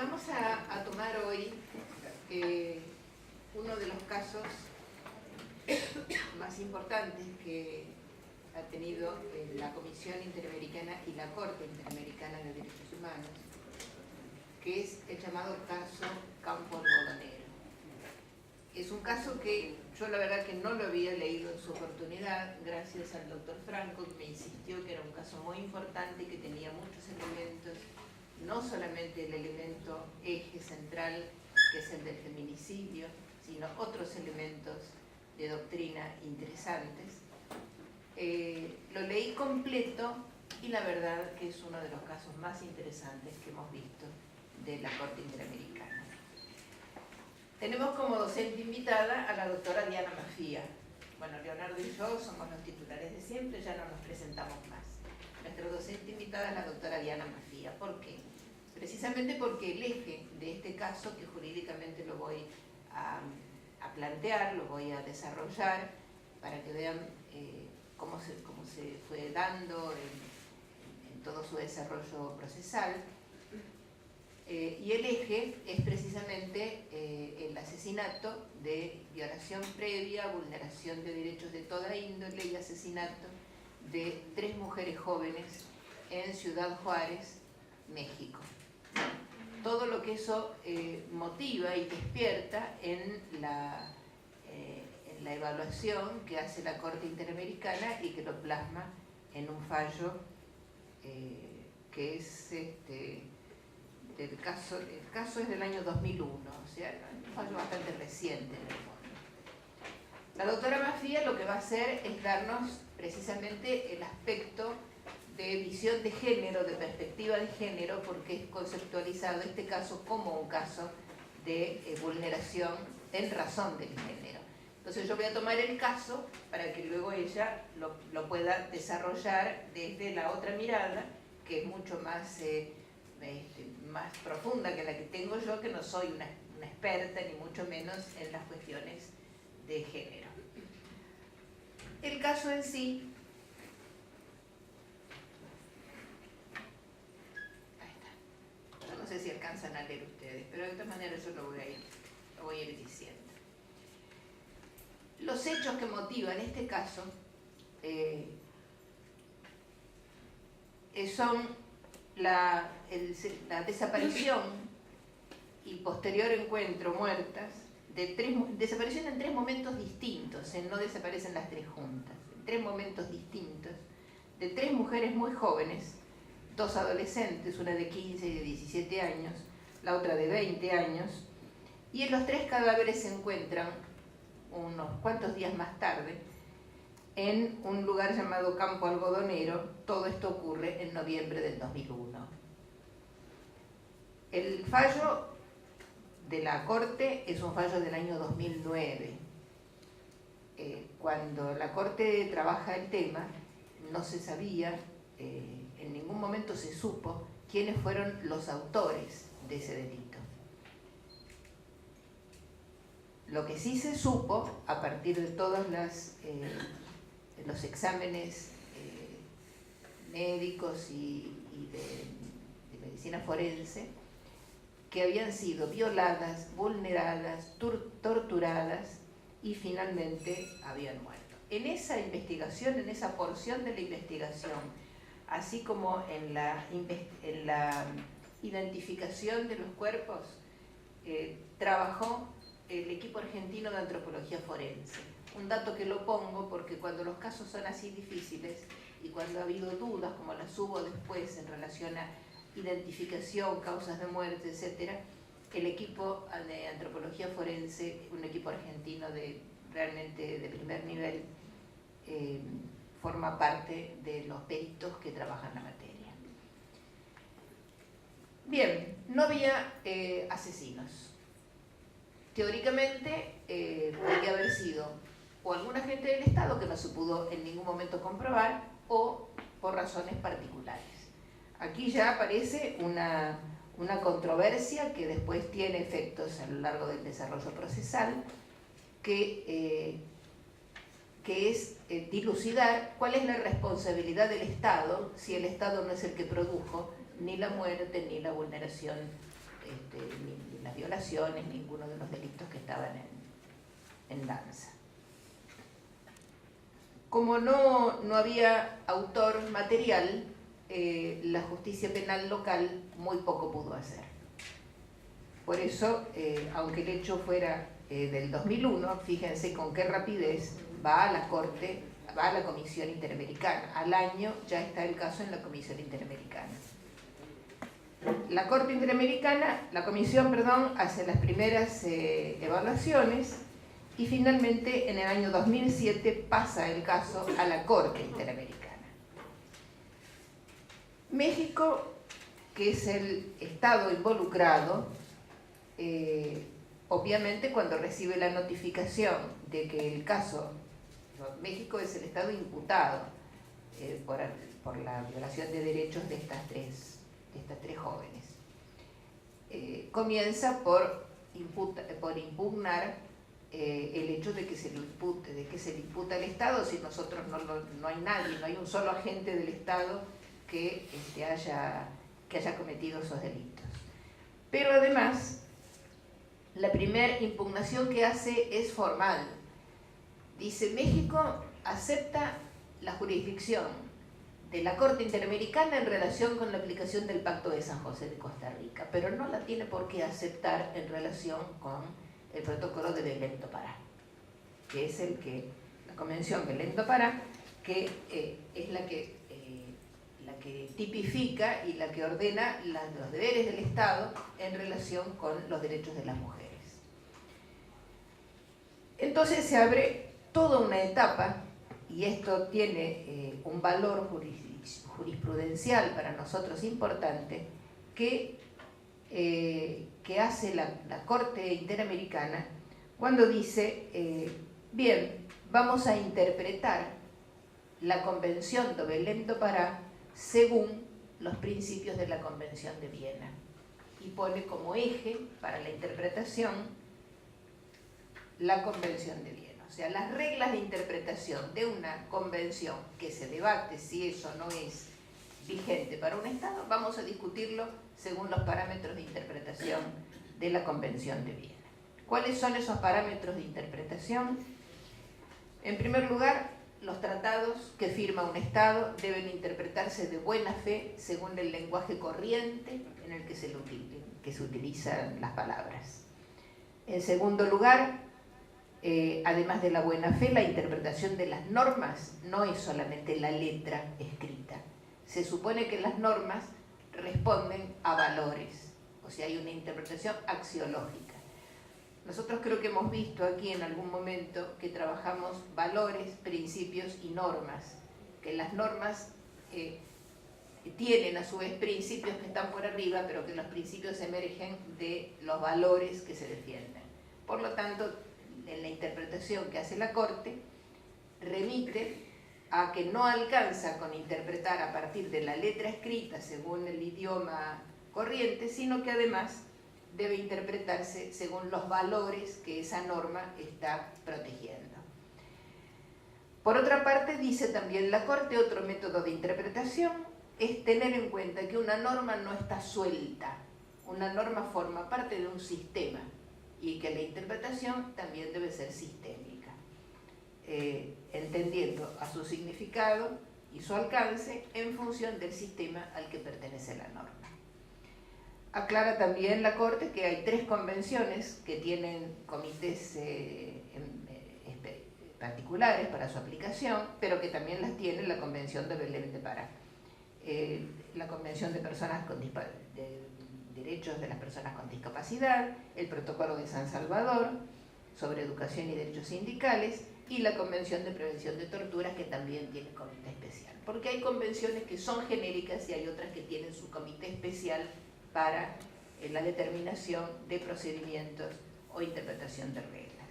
Vamos a tomar hoy uno de los casos más importantes que ha tenido la Comisión Interamericana y la Corte Interamericana de Derechos Humanos, que es el llamado caso Campo Algodonero. Es un caso que yo la verdad que no lo había leído en su oportunidad, gracias al doctor Franco, que me insistió que era un caso muy importante, que tenía muchos elementos, no solamente el elemento eje central, que es el del feminicidio, sino otros elementos de doctrina interesantes. Lo leí completo y la verdad que es uno de los casos más interesantes que hemos visto de la Corte Interamericana. Tenemos como docente invitada a la doctora Diana Maffia. Bueno, Leonardo y yo somos los titulares de siempre, ya no nos presentamos más. Nuestra docente invitada es la doctora Diana Maffia. ¿Por qué? Precisamente porque el eje de este caso, que jurídicamente lo voy a plantear, lo voy a desarrollar para que vean cómo se fue dando en todo su desarrollo procesal. Y el eje es precisamente el asesinato de violación previa, vulneración de derechos de toda índole y asesinato de 3 mujeres jóvenes en Ciudad Juárez, México. Todo lo que eso motiva y despierta en la evaluación que hace la Corte Interamericana y que lo plasma en un fallo que es el caso es del año 2001, o sea, un fallo bastante reciente en el fondo. La doctora Maffia lo que va a hacer es darnos precisamente el aspecto de visión de género, de perspectiva de género, porque es conceptualizado este caso como un caso de vulneración en razón del género. Entonces yo voy a tomar el caso para que luego ella lo pueda desarrollar desde la otra mirada, que es mucho más profunda que la que tengo yo, que no soy una experta ni mucho menos en las cuestiones de género. El caso en sí, ahí está. No sé si alcanzan a leer ustedes, pero de esta manera yo lo voy a ir diciendo. Los hechos que motivan este caso son la desaparición y posterior encuentro muertas desaparición en 3 momentos distintos, no desaparecen las 3 juntas, en 3 momentos distintos, de 3 mujeres muy jóvenes, 2 adolescentes, una de 15 y de 17 años, la otra de 20 años, y en los 3 cadáveres se encuentran unos cuantos días más tarde en un lugar llamado Campo Algodonero. Todo esto ocurre en noviembre del 2001. El fallo de la Corte es un fallo del año 2009. Cuando la Corte trabaja el tema, no se sabía, en ningún momento se supo quiénes fueron los autores de ese delito. Lo que sí se supo, a partir de todos los exámenes médicos y de medicina forense, que habían sido violadas, vulneradas, torturadas y finalmente habían muerto. En esa investigación, en esa porción de la investigación, así como en la identificación de los cuerpos, trabajó el equipo argentino de antropología forense. Un dato que lo pongo porque cuando los casos son así difíciles y cuando ha habido dudas, como las hubo después en relación a identificación, causas de muerte, etc., el equipo de antropología forense, un equipo argentino realmente de primer nivel, forma parte de los peritos que trabajan la materia. Bien, no había asesinos. Teóricamente podría haber sido o algún agente del Estado que no se pudo en ningún momento comprobar o por razones particulares. Aquí ya aparece una controversia que después tiene efectos a lo largo del desarrollo procesal, que es dilucidar cuál es la responsabilidad del Estado si el Estado no es el que produjo ni la muerte ni la vulneración ni las violaciones, ninguno de los delitos que estaban en danza. Como no había autor material, la justicia penal local muy poco pudo hacer. Por eso, aunque el hecho fuera del 2001, fíjense con qué rapidez va a la Corte, va a la Comisión Interamericana. Al año ya está el caso en la Comisión Interamericana. La Corte Interamericana, la Comisión, perdón, hace las primeras evaluaciones y finalmente en el año 2007 pasa el caso a la Corte Interamericana. México, que es el estado involucrado, obviamente cuando recibe la notificación de que el caso, México es el estado imputado por la violación de derechos de estas tres jóvenes, comienza por impugnar el hecho de que se le imputa al Estado, si nosotros no hay nadie, no hay un solo agente del Estado que haya cometido esos delitos. Pero además, la primera impugnación que hace es formal. Dice, México acepta la jurisdicción de la Corte Interamericana en relación con la aplicación del Pacto de San José de Costa Rica, pero no la tiene por qué aceptar en relación con el protocolo de Belém do Pará, que es la Convención Belém do Pará, que es la que tipifica y la que ordena los deberes del Estado en relación con los derechos de las mujeres. Entonces se abre toda una etapa, y esto tiene un valor jurisprudencial para nosotros importante, que hace la Corte Interamericana cuando dice, bien, vamos a interpretar la Convención de Belém do Pará según los principios de la Convención de Viena, y pone como eje para la interpretación la Convención de Viena. O sea, las reglas de interpretación de una convención que se debate si eso no es vigente para un Estado, vamos a discutirlo según los parámetros de interpretación de la Convención de Viena. ¿Cuáles son esos parámetros de interpretación? En primer lugar, los tratados que firma un Estado deben interpretarse de buena fe según el lenguaje corriente en el que se utilizan las palabras. En segundo lugar, además de la buena fe, la interpretación de las normas no es solamente la letra escrita. Se supone que las normas responden a valores, o sea, hay una interpretación axiológica. Nosotros creo que hemos visto aquí en algún momento que trabajamos valores, principios y normas, que las normas tienen a su vez principios que están por arriba, pero que los principios emergen de los valores que se defienden. Por lo tanto, en la interpretación que hace la Corte, remite a que no alcanza con interpretar a partir de la letra escrita según el idioma corriente, sino que además debe interpretarse según los valores que esa norma está protegiendo. Por otra parte, dice también la Corte, otro método de interpretación es tener en cuenta que una norma no está suelta, una norma forma parte de un sistema, y que la interpretación también debe ser sistémica, entendiendo a su significado y su alcance en función del sistema al que pertenece la norma. Aclara también la Corte que hay 3 convenciones que tienen comités particulares para su aplicación, pero que también las tiene la Convención de Belém do Pará, la Convención de Derechos de las Personas con Discapacidad, el Protocolo de San Salvador sobre Educación y Derechos Sindicales y la Convención de Prevención de Torturas, que también tiene comité especial. Porque hay convenciones que son genéricas y hay otras que tienen su comité especial para la determinación de procedimientos o interpretación de reglas.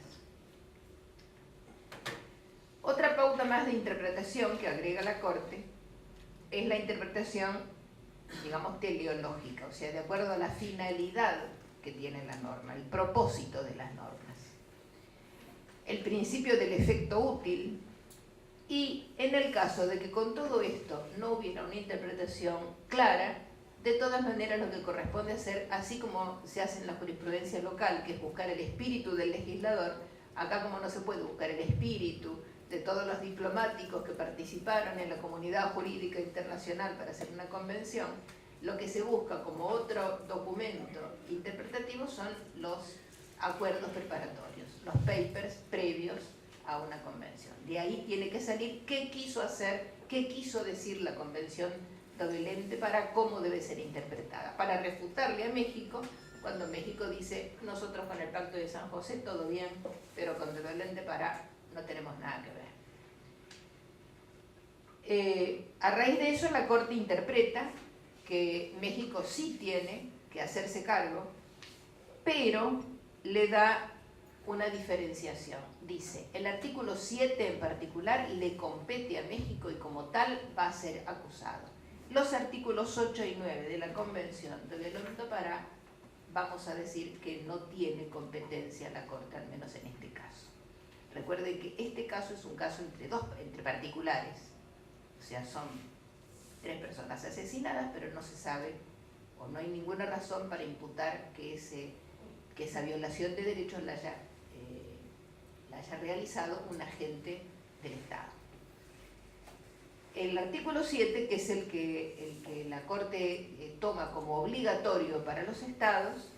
Otra pauta más de interpretación que agrega la Corte es la interpretación, digamos, teleológica, o sea, de acuerdo a la finalidad que tiene la norma, el propósito de las normas. El principio del efecto útil, y en el caso de que con todo esto no hubiera una interpretación clara, De todas maneras, lo que corresponde hacer, así como se hace en la jurisprudencia local, que es buscar el espíritu del legislador, acá como no se puede buscar el espíritu de todos los diplomáticos que participaron en la comunidad jurídica internacional para hacer una convención, lo que se busca como otro documento interpretativo son los acuerdos preparatorios, los papers previos a una convención. De ahí tiene que salir qué quiso hacer, qué quiso decir la Convención de Belén de Pará, cómo debe ser interpretada, para refutarle a México cuando México dice: nosotros con el Pacto de San José todo bien, pero con de Belén de Pará no tenemos nada que ver. A raíz de eso la Corte interpreta que México sí tiene que hacerse cargo, pero le da una diferenciación. Dice, el artículo 7 en particular le compete a México y como tal va a ser acusado. Los artículos 8 y 9 de la Convención de Belén de Pará, vamos a decir que no tiene competencia la Corte, al menos en este caso. Recuerden que este caso es un caso entre particulares, o sea, son 3 personas asesinadas, pero no se sabe o no hay ninguna razón para imputar que esa violación de derechos la haya realizado un agente del Estado. El artículo 7, que es el que la Corte toma como obligatorio para los Estados,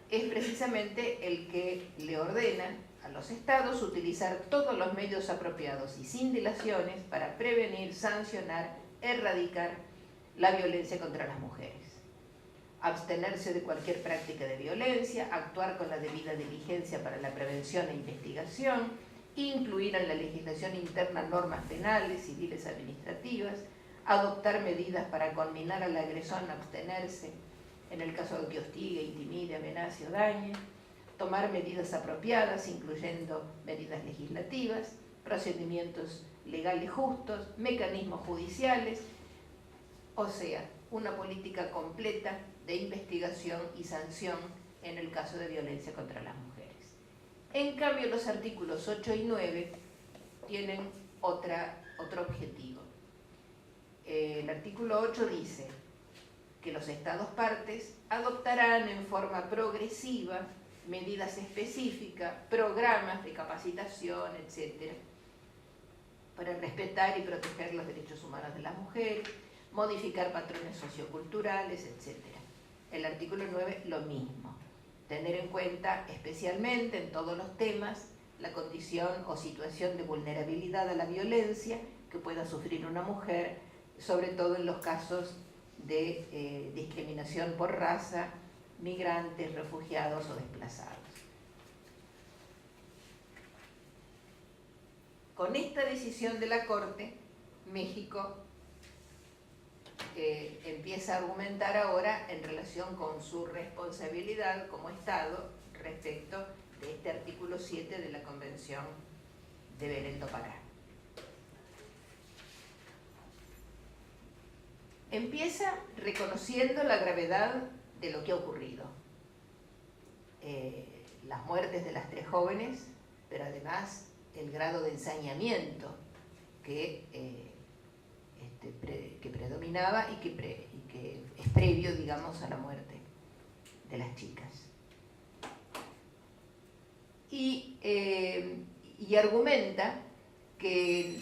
es precisamente el que le ordena a los Estados utilizar todos los medios apropiados y sin dilaciones para prevenir, sancionar, erradicar la violencia contra las mujeres. Abstenerse de cualquier práctica de violencia, actuar con la debida diligencia para la prevención e investigación, incluir en la legislación interna normas penales, civiles, administrativas, adoptar medidas para conminar al agresor a abstenerse en el caso de que hostigue, intimide, amenace o dañe, tomar medidas apropiadas, incluyendo medidas legislativas, procedimientos legales justos, mecanismos judiciales, o sea, una política completa de investigación y sanción en el caso de violencia contra las mujeres. En cambio, los artículos 8 y 9 tienen otro objetivo. El artículo 8 dice que los Estados partes adoptarán en forma progresiva medidas específicas, programas de capacitación, etc., para respetar y proteger los derechos humanos de las mujeres, modificar patrones socioculturales, etc. El artículo 9, lo mismo. Tener en cuenta especialmente en todos los temas la condición o situación de vulnerabilidad a la violencia que pueda sufrir una mujer, sobre todo en los casos de discriminación por raza, migrantes, refugiados o desplazados. Con esta decisión de la Corte, México empieza a argumentar ahora en relación con su responsabilidad como Estado respecto de este artículo 7 de la Convención de Belén do Pará. Empieza reconociendo la gravedad de lo que ha ocurrido. Las muertes de las 3 jóvenes, pero además el grado de ensañamiento que predominaba y que es previo, digamos, a la muerte de las chicas. Y argumenta que,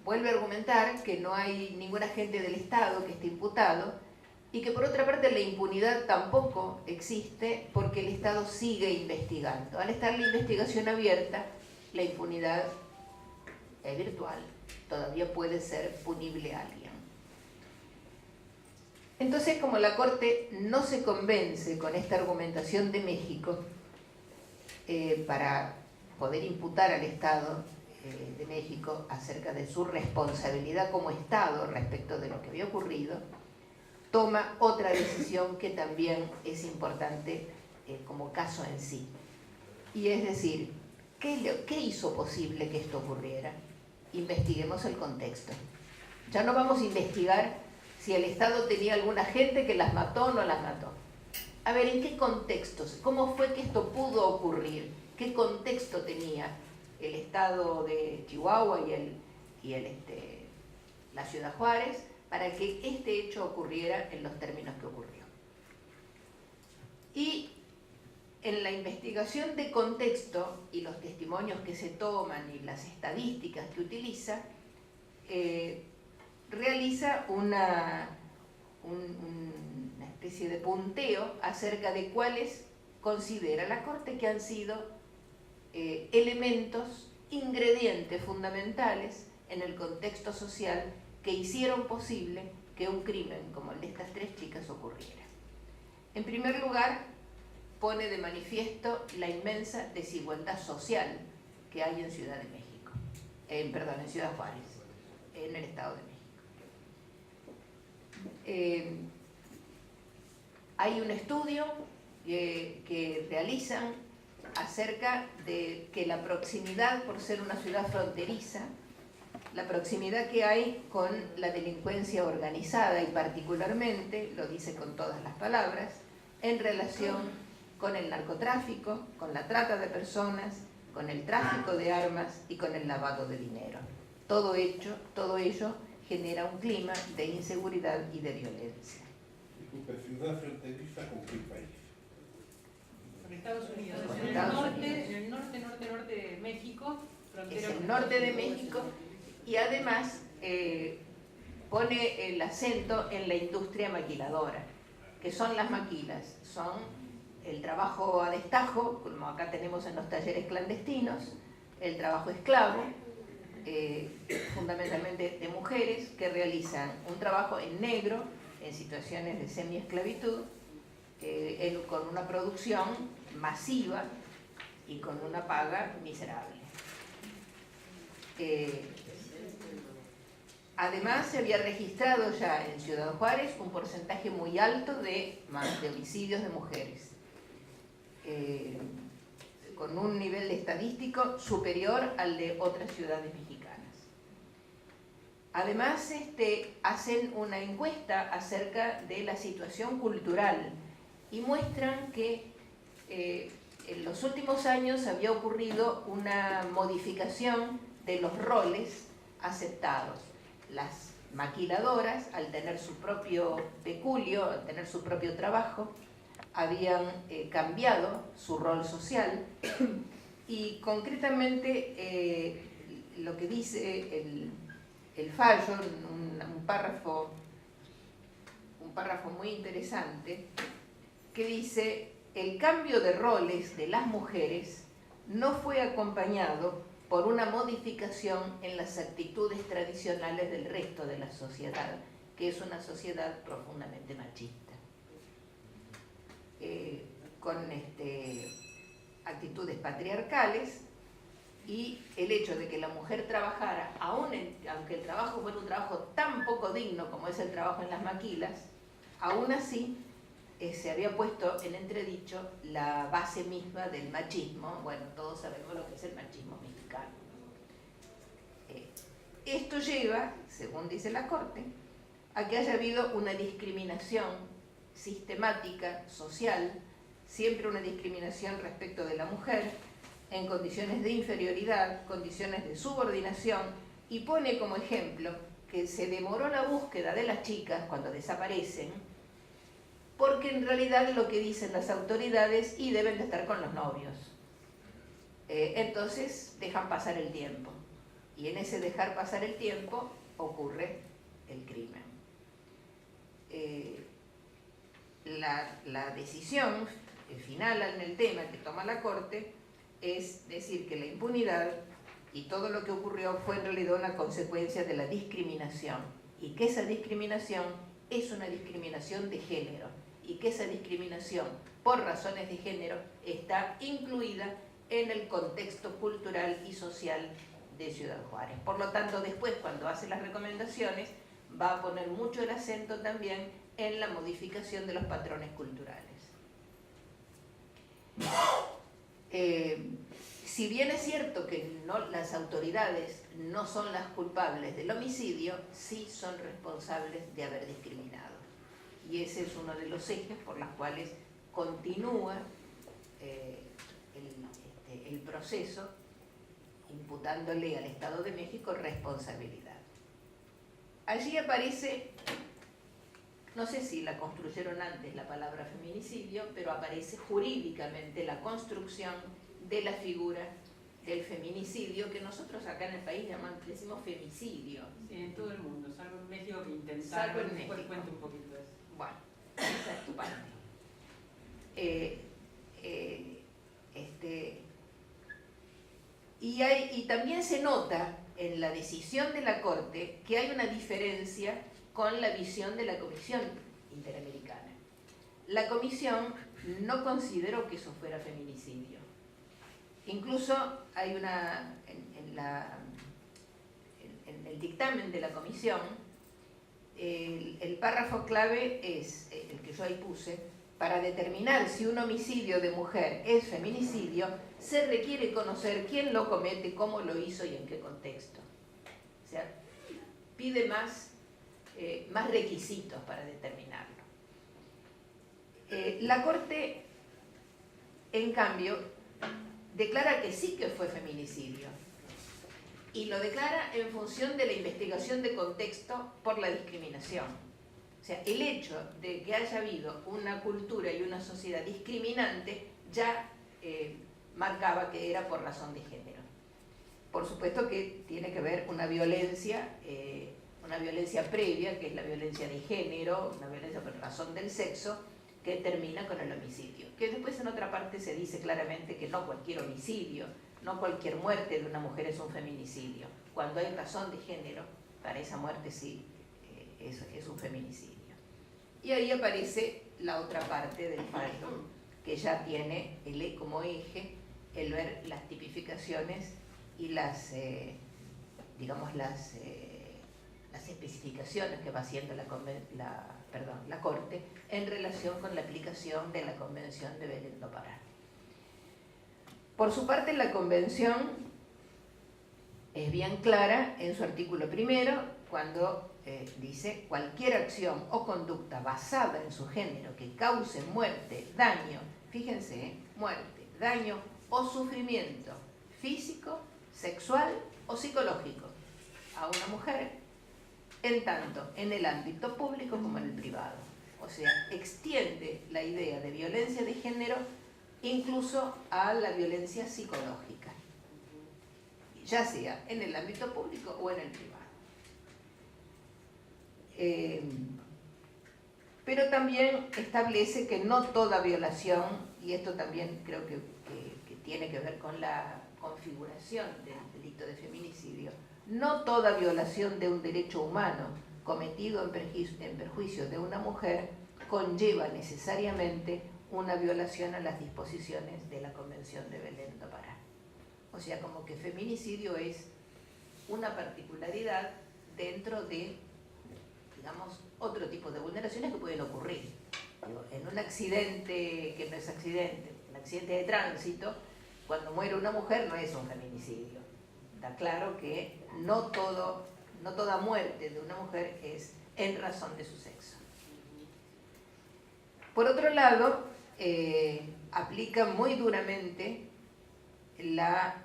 vuelve a argumentar que no hay ningún agente del Estado que esté imputado y que por otra parte la impunidad tampoco existe porque el Estado sigue investigando. Al estar la investigación abierta, la impunidad es virtual, todavía puede ser punible a alguien. Entonces, como la Corte no se convence con esta argumentación de México para poder imputar al Estado de México acerca de su responsabilidad como Estado respecto de lo que había ocurrido, toma otra decisión que también es importante como caso en sí. Y es decir, ¿qué hizo posible que esto ocurriera? Investiguemos el contexto. Ya no vamos a investigar si el Estado tenía alguna gente que las mató o no las mató. A ver, ¿en qué contextos? ¿Cómo fue que esto pudo ocurrir? ¿Qué contexto tenía el Estado de Chihuahua y la Ciudad Juárez para que este hecho ocurriera en los términos que ocurrió. Y en la investigación de contexto y los testimonios que se toman y las estadísticas que utiliza, realiza una especie de punteo acerca de cuáles considera la Corte que han sido elementos, ingredientes fundamentales en el contexto social que hicieron posible que un crimen como el de estas 3 chicas ocurriera. En primer lugar, pone de manifiesto la inmensa desigualdad social que hay en Ciudad de México, en Ciudad Juárez, en el Estado de México. Hay un estudio que realizan acerca de que la proximidad, por ser una ciudad fronteriza, la proximidad que hay con la delincuencia organizada y particularmente, lo dice con todas las palabras, en relación con el narcotráfico, con la trata de personas, con el tráfico de armas y con el lavado de dinero. Todo ello genera un clima de inseguridad y de violencia. Disculpe, ciudad fronteriza con qué país? Con Estados Unidos. Con En Estados el norte de México. Es el norte de México y además pone el acento en la industria maquiladora, que son las maquilas, son el trabajo a destajo, como acá tenemos en los talleres clandestinos, el trabajo esclavo, fundamentalmente de mujeres que realizan un trabajo en negro, en situaciones de semiesclavitud, con una producción masiva y con una paga miserable. Además, se había registrado ya en Ciudad Juárez un porcentaje muy alto de homicidios de mujeres, con un nivel estadístico superior al de otras ciudades mexicanas. Además, hacen una encuesta acerca de la situación cultural y muestran que en los últimos años había ocurrido una modificación de los roles aceptados. Las maquiladoras, al tener su propio peculio, al tener su propio trabajo, habían cambiado su rol social y concretamente lo que dice el fallo, un párrafo muy interesante, que dice: el cambio de roles de las mujeres no fue acompañado por una modificación en las actitudes tradicionales del resto de la sociedad, que es una sociedad profundamente machista. Con actitudes patriarcales, y el hecho de que la mujer trabajara, aunque el trabajo fuera un trabajo tan poco digno como es el trabajo en las maquilas, aún así se había puesto en entredicho la base misma del machismo. Bueno, todos sabemos lo que es el machismo mexicano. Esto lleva, según dice la Corte, a que haya habido una discriminación sistemática, social, siempre una discriminación respecto de la mujer, en condiciones de inferioridad, condiciones de subordinación, y pone como ejemplo que se demoró la búsqueda de las chicas cuando desaparecen, porque en realidad lo que dicen las autoridades, y deben de estar con los novios. Entonces dejan pasar el tiempo, y en ese dejar pasar el tiempo ocurre el crimen. La decisión final en el tema que toma la Corte es decir que la impunidad y todo lo que ocurrió fue en realidad una consecuencia de la discriminación, y que esa discriminación es una discriminación de género, y que esa discriminación por razones de género está incluida en el contexto cultural y social de Ciudad Juárez. Por lo tanto, después, cuando hace las recomendaciones, va a poner mucho el acento también en la modificación de los patrones culturales. Si bien es cierto que las autoridades no son las culpables del homicidio, sí son responsables de haber discriminado. Y ese es uno de los ejes por los cuales continúa el proceso, imputándole al Estado de México responsabilidad. Allí aparece no sé si la construyeron antes la palabra feminicidio, pero aparece jurídicamente la construcción de la figura del feminicidio, que nosotros acá en el país decimos femicidio. Sí, en todo el mundo, salvo en México que intentaron, Salvo en después México. cuento un poquito de eso. Bueno, esa es tu parte. Y también se nota en la decisión de la Corte que hay una diferencia con la visión de la Comisión Interamericana. La Comisión no consideró que eso fuera feminicidio. Incluso hay una, en el dictamen de la Comisión, el párrafo clave es el que yo ahí puse: para determinar si un homicidio de mujer es feminicidio, se requiere conocer quién lo comete, cómo lo hizo y en qué contexto. O sea, pide más requisitos para determinarlo. La Corte, en cambio, declara que sí que fue feminicidio, y lo declara en función de la investigación de contexto por la discriminación. O sea, el hecho de que haya habido una cultura y una sociedad discriminante ya marcaba que era por razón de género. Por supuesto que tiene que ver una violencia previa, que es la violencia de género, una violencia por razón del sexo, que termina con el homicidio. Que después en otra parte se dice claramente que no cualquier homicidio, no cualquier muerte de una mujer es un feminicidio. Cuando hay razón de género, para esa muerte sí es un feminicidio. Y ahí aparece la otra parte del fallo, que ya tiene como eje el ver las tipificaciones y las especificaciones que va haciendo la Corte en relación con la aplicación de la Convención de Belén do Pará. Por su parte, la Convención es bien clara en su artículo primero, cuando dice: cualquier acción o conducta basada en su género que cause muerte, daño, fíjense, muerte, daño o sufrimiento físico, sexual o psicológico a una mujer, en tanto en el ámbito público como en el privado. O sea, extiende la idea de violencia de género incluso a la violencia psicológica, ya sea en el ámbito público o en el privado. Pero también establece que no toda violación, y esto también creo que tiene que ver con la configuración del delito de feminicidio, no toda violación de un derecho humano cometido en perjuicio de una mujer conlleva necesariamente una violación a las disposiciones de la Convención de Belén do Pará. O sea, como que feminicidio es una particularidad dentro de, digamos, otro tipo de vulneraciones que pueden ocurrir. En un accidente que no es accidente, un accidente de tránsito, cuando muere una mujer no es un feminicidio. Está claro que no toda muerte de una mujer es en razón de su sexo. Por otro lado, aplica muy duramente las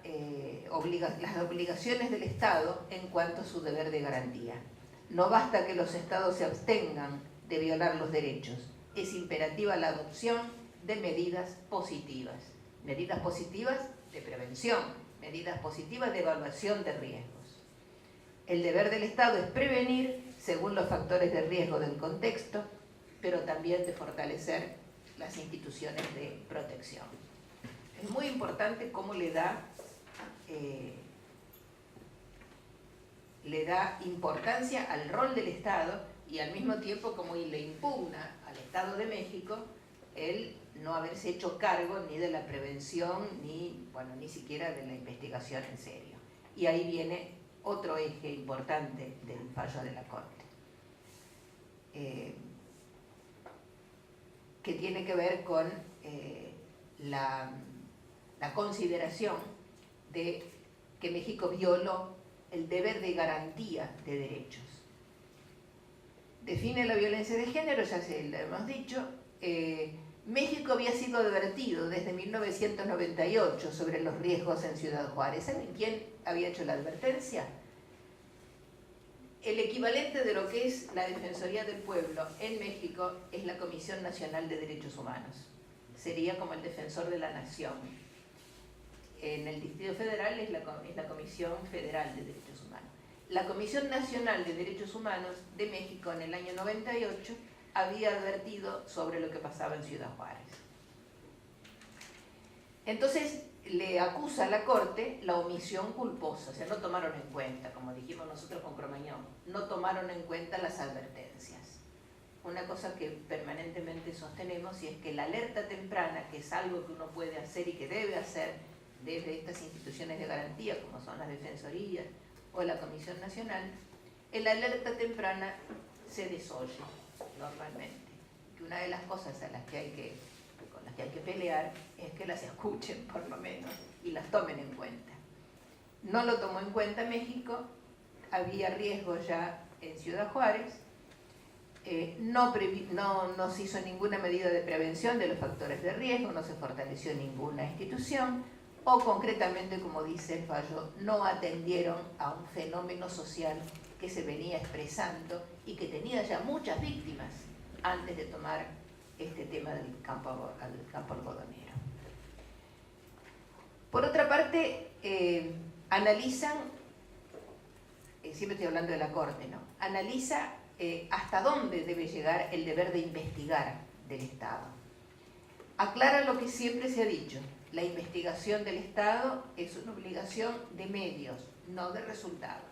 obligaciones del Estado en cuanto a su deber de garantía. No basta que los Estados se abstengan de violar los derechos, es imperativa la adopción de medidas positivas de prevención, medidas positivas de evaluación de riesgos. El deber del Estado es prevenir según los factores de riesgo del contexto, pero también de fortalecer las instituciones de protección. Es muy importante cómo le da importancia al rol del Estado y al mismo tiempo cómo le impugna al Estado de México el no haberse hecho cargo ni de la prevención ni siquiera de la investigación en serio. Y ahí viene otro eje importante del fallo de la Corte, que tiene que ver con la consideración de que México violó el deber de garantía de derechos. Define la violencia de género, ya se lo hemos dicho. México había sido advertido desde 1998 sobre los riesgos en Ciudad Juárez. ¿Saben quién había hecho la advertencia? El equivalente de lo que es la Defensoría del Pueblo en México es la Comisión Nacional de Derechos Humanos. Sería como el defensor de la nación. En el Distrito Federal es la Comisión Federal de Derechos Humanos. La Comisión Nacional de Derechos Humanos de México en el año 98 había advertido sobre lo que pasaba en Ciudad Juárez. Entonces le acusa a la Corte la omisión culposa, o sea, no tomaron en cuenta, como dijimos nosotros con Cromañón, no tomaron en cuenta las advertencias. Una cosa que permanentemente sostenemos, y es que la alerta temprana, que es algo que uno puede hacer y que debe hacer desde estas instituciones de garantía, como son las defensorías o la Comisión Nacional, la alerta temprana se desoye normalmente. Que una de las cosas con las que hay que pelear es que las escuchen por lo menos y las tomen en cuenta. No lo tomó en cuenta México, había riesgo ya en Ciudad Juárez, no se hizo ninguna medida de prevención de los factores de riesgo, no se fortaleció ninguna institución, o concretamente, como dice el fallo, no atendieron a un fenómeno social que se venía expresando y que tenía ya muchas víctimas antes de tomar este tema del campo algodonero. Por otra parte, analizan, siempre estoy hablando de la Corte, ¿no? Analiza hasta dónde debe llegar el deber de investigar del Estado. Aclara lo que siempre se ha dicho: la investigación del Estado es una obligación de medios, no de resultados.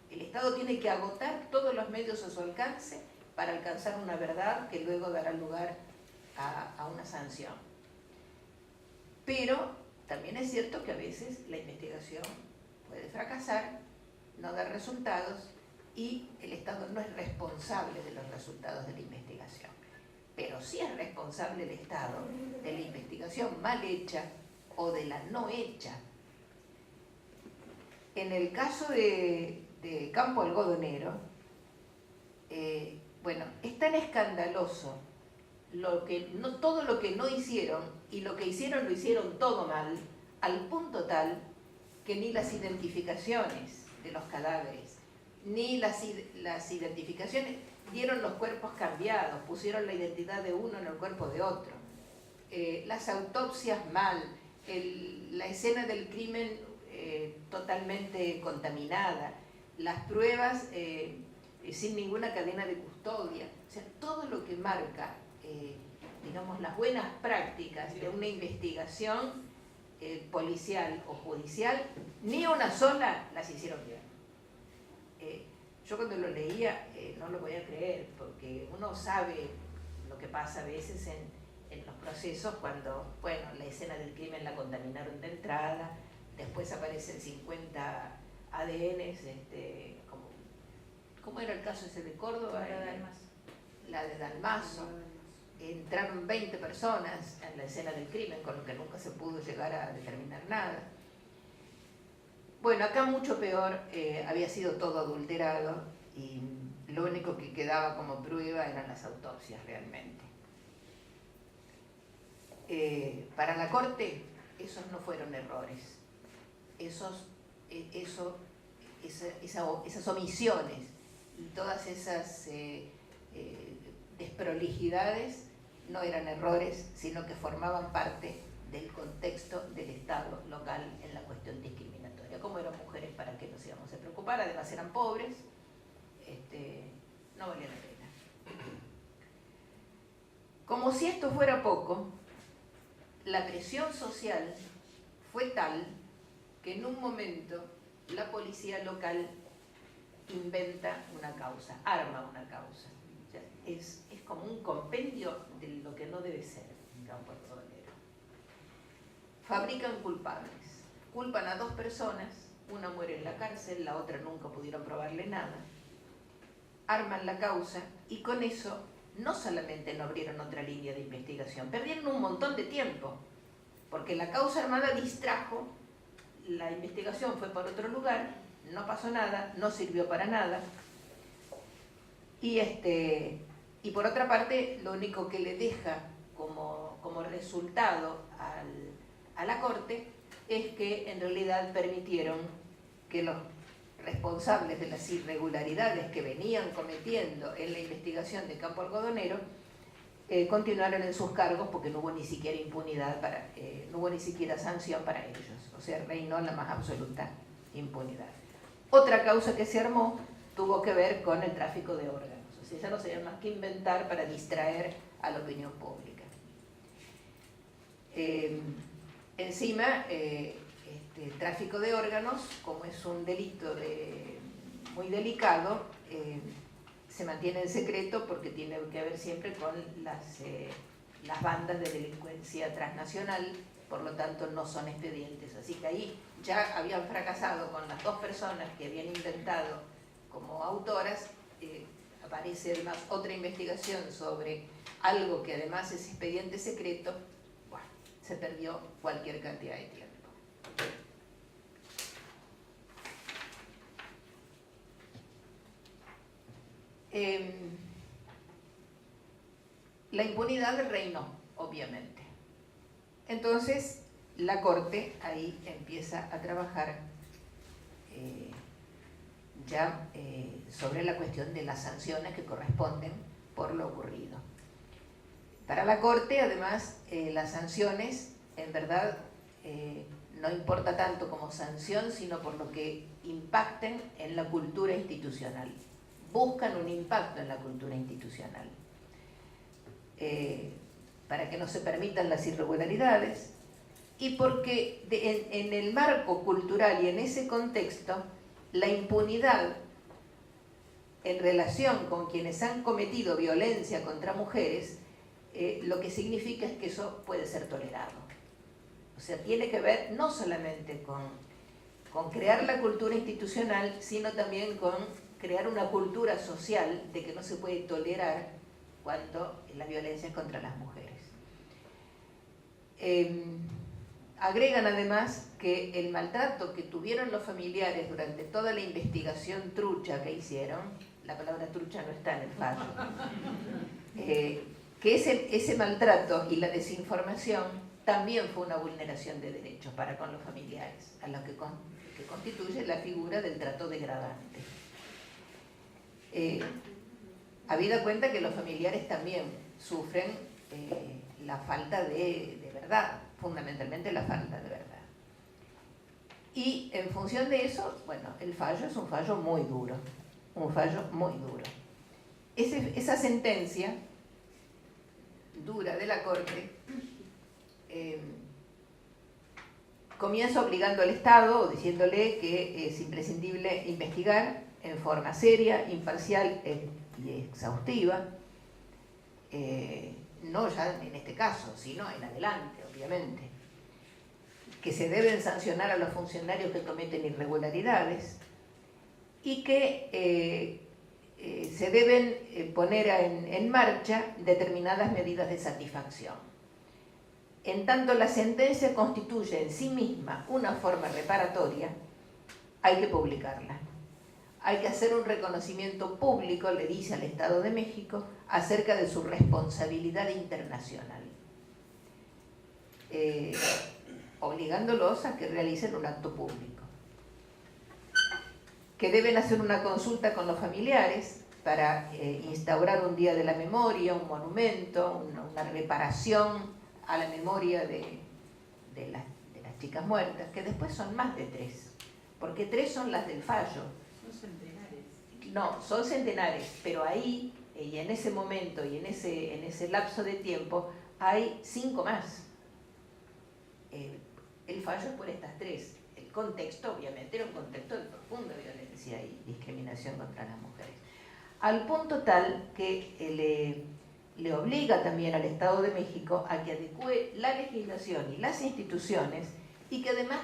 El Estado tiene que agotar todos los medios a su alcance para alcanzar una verdad que luego dará lugar a una sanción. Pero también es cierto que a veces la investigación puede fracasar, no dar resultados, y el Estado no es responsable de los resultados de la investigación. Pero sí es responsable el Estado de la investigación mal hecha o de la no hecha. En el caso de Campo Algodonero, bueno, es tan escandaloso todo lo que no hicieron, y lo que hicieron lo hicieron todo mal, al punto tal que ni las identificaciones de los cadáveres, ni las identificaciones dieron los cuerpos cambiados, pusieron la identidad de uno en el cuerpo de otro. Las autopsias mal, la escena del crimen totalmente contaminada, las pruebas sin ninguna cadena de custodia, o sea, todo lo que marca, digamos, las buenas prácticas de una investigación policial o judicial, ni una sola las hicieron bien. Yo cuando lo leía no lo podía creer, porque uno sabe lo que pasa a veces en los procesos cuando, bueno, la escena del crimen la contaminaron de entrada, después aparecen 50 ADNs, ¿cómo era el caso ese de Córdoba? La de Dalmazo. Entraron 20 personas en la escena del crimen, con lo que nunca se pudo llegar a determinar nada. Bueno, acá mucho peor, había sido todo adulterado y lo único que quedaba como prueba eran las autopsias realmente. Para la Corte, esos no fueron errores. Esas omisiones y todas esas desprolijidades no eran errores, sino que formaban parte del contexto del Estado local en la cuestión discriminatoria. Como eran mujeres, ¿para qué nos íbamos a preocupar? Además eran pobres, no valía la pena. Como si esto fuera poco, la presión social fue tal que en un momento la policía local inventa una causa, arma una causa. O sea, es como un compendio de lo que no debe ser en Campo Algodonero. Fabrican culpables, culpan a 2 personas, una muere en la cárcel, la otra nunca pudieron probarle nada, arman la causa y con eso no solamente no abrieron otra línea de investigación, perdieron un montón de tiempo, porque la causa armada distrajo, la investigación fue por otro lugar, no pasó nada, no sirvió para nada, y por otra parte lo único que le deja como resultado a la Corte es que en realidad permitieron que los responsables de las irregularidades que venían cometiendo en la investigación de Campo Algodonero continuaron en sus cargos porque no hubo ni siquiera impunidad no hubo ni siquiera sanción para ellos, o sea, reinó la más absoluta impunidad. Otra causa que se armó tuvo que ver con el tráfico de órganos, o sea, ya no sabía más que inventar para distraer a la opinión pública. Encima, tráfico de órganos, como es un delito muy delicado, se mantiene en secreto porque tiene que ver siempre con las bandas de delincuencia transnacional, por lo tanto no son expedientes. Así que ahí ya habían fracasado con las 2 personas que habían intentado como autoras. Aparece además otra investigación sobre algo que además es expediente secreto. Bueno, se perdió cualquier cantidad de tiempo. La impunidad reinó, obviamente. Entonces, la Corte ahí empieza a trabajar sobre la cuestión de las sanciones que corresponden por lo ocurrido. Para la Corte, además, las sanciones, en verdad, no importa tanto como sanción, sino por lo que impacten en la cultura institucional. Buscan un impacto en la cultura institucional. Para que no se permitan las irregularidades y porque en el marco cultural y en ese contexto, la impunidad en relación con quienes han cometido violencia contra mujeres, lo que significa es que eso puede ser tolerado. O sea, tiene que ver no solamente con crear la cultura institucional, sino también con crear una cultura social de que no se puede tolerar cuando la violencia es contra las mujeres. Agregan además que el maltrato que tuvieron los familiares durante toda la investigación trucha que hicieron, la palabra trucha no está en el fallo, que ese maltrato y la desinformación también fue una vulneración de derechos para con los familiares, a lo que constituye la figura del trato degradante. Habida cuenta que los familiares también sufren la falta de verdad, fundamentalmente la falta de verdad. Y en función de eso, bueno, el fallo es un fallo muy duro, Esa sentencia dura de la Corte comienza obligando al Estado, o diciéndole que es imprescindible investigar en forma seria, imparcial y exhaustiva, no ya en este caso, sino en adelante, obviamente, que se deben sancionar a los funcionarios que cometen irregularidades y que se deben poner en marcha determinadas medidas de satisfacción. En tanto la sentencia constituye en sí misma una forma reparatoria, hay que publicarla. Hay que hacer un reconocimiento público, le dice al Estado de México, acerca de su responsabilidad internacional, obligándolos a que realicen un acto público, que deben hacer una consulta con los familiares para instaurar un día de la memoria, un monumento, una reparación a la memoria de las chicas muertas, que después son más de 3, porque 3 son las del fallo. No, son centenares, pero ahí, y en ese momento, y en ese lapso de tiempo, hay 5 más. El fallo es por estas 3. El contexto, obviamente, era un contexto de profunda violencia y discriminación contra las mujeres. Al punto tal que le obliga también al Estado de México a que adecue la legislación y las instituciones y que además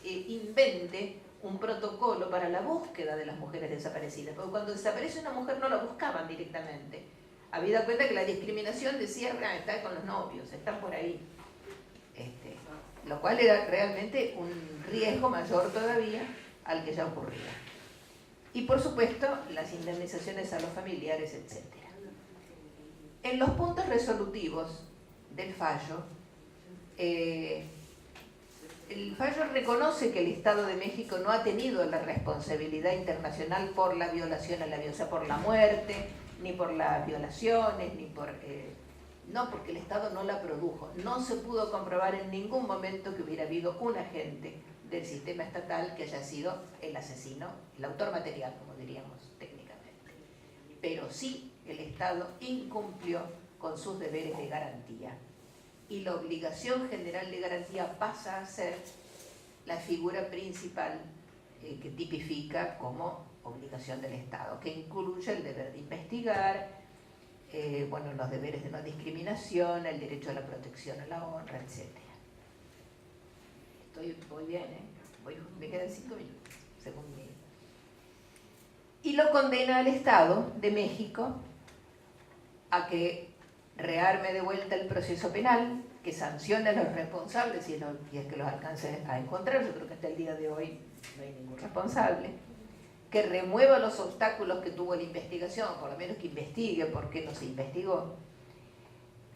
invente un protocolo para la búsqueda de las mujeres desaparecidas, porque cuando desaparece una mujer no la buscaban directamente. Habida cuenta que la discriminación decía, está con los novios, están por ahí. Lo cual era realmente un riesgo mayor todavía al que ya ocurría. Y por supuesto, las indemnizaciones a los familiares, etc. En los puntos resolutivos del fallo, El fallo reconoce que el Estado de México no ha tenido la responsabilidad internacional por la violación a la vida, o sea, por la muerte, ni por las violaciones, ni por... no, porque el Estado no la produjo. No se pudo comprobar en ningún momento que hubiera habido un agente del sistema estatal que haya sido el asesino, el autor material, como diríamos técnicamente. Pero sí, el Estado incumplió con sus deberes de garantía. Y la obligación general de garantía pasa a ser la figura principal que tipifica como obligación del Estado, que incluye el deber de investigar, bueno, los deberes de no discriminación, el derecho a la protección a la honra, etc. Voy bien, me quedan 5 minutos, según mí. Y lo condena al Estado de México a que rearme de vuelta el proceso penal, que sancione a los responsables y es que los alcance a encontrar. Yo creo que hasta el día de hoy no hay ningún responsable. Que remueva los obstáculos que tuvo la investigación, por lo menos que investigue por qué no se investigó.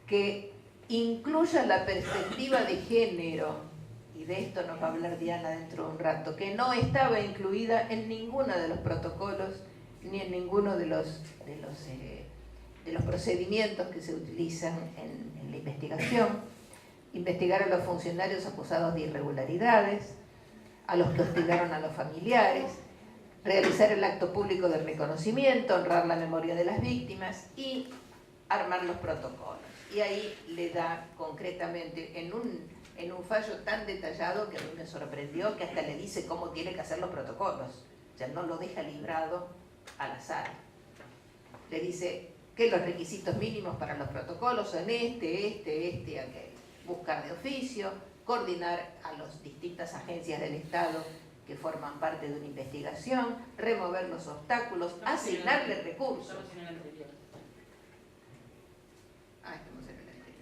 Que incluya la perspectiva de género, y de esto nos va a hablar Diana dentro de un rato, que no estaba incluida en ninguno de los protocolos ni en ninguno de los procedimientos que se utilizan en la investigación. Investigar a los funcionarios acusados de irregularidades, a los que hostigaron a los familiares, realizar el acto público de reconocimiento, honrar la memoria de las víctimas y armar los protocolos. Y ahí le da concretamente, en un fallo tan detallado que a mí me sorprendió, que hasta le dice cómo tiene que hacer los protocolos. O sea, no lo deja librado al azar. Le dice que los requisitos mínimos para los protocolos son aquel. Buscar de oficio, coordinar a las distintas agencias del Estado que forman parte de una investigación, remover los obstáculos, asignarle recursos. Estamos en el anterior. Estamos en el anterior.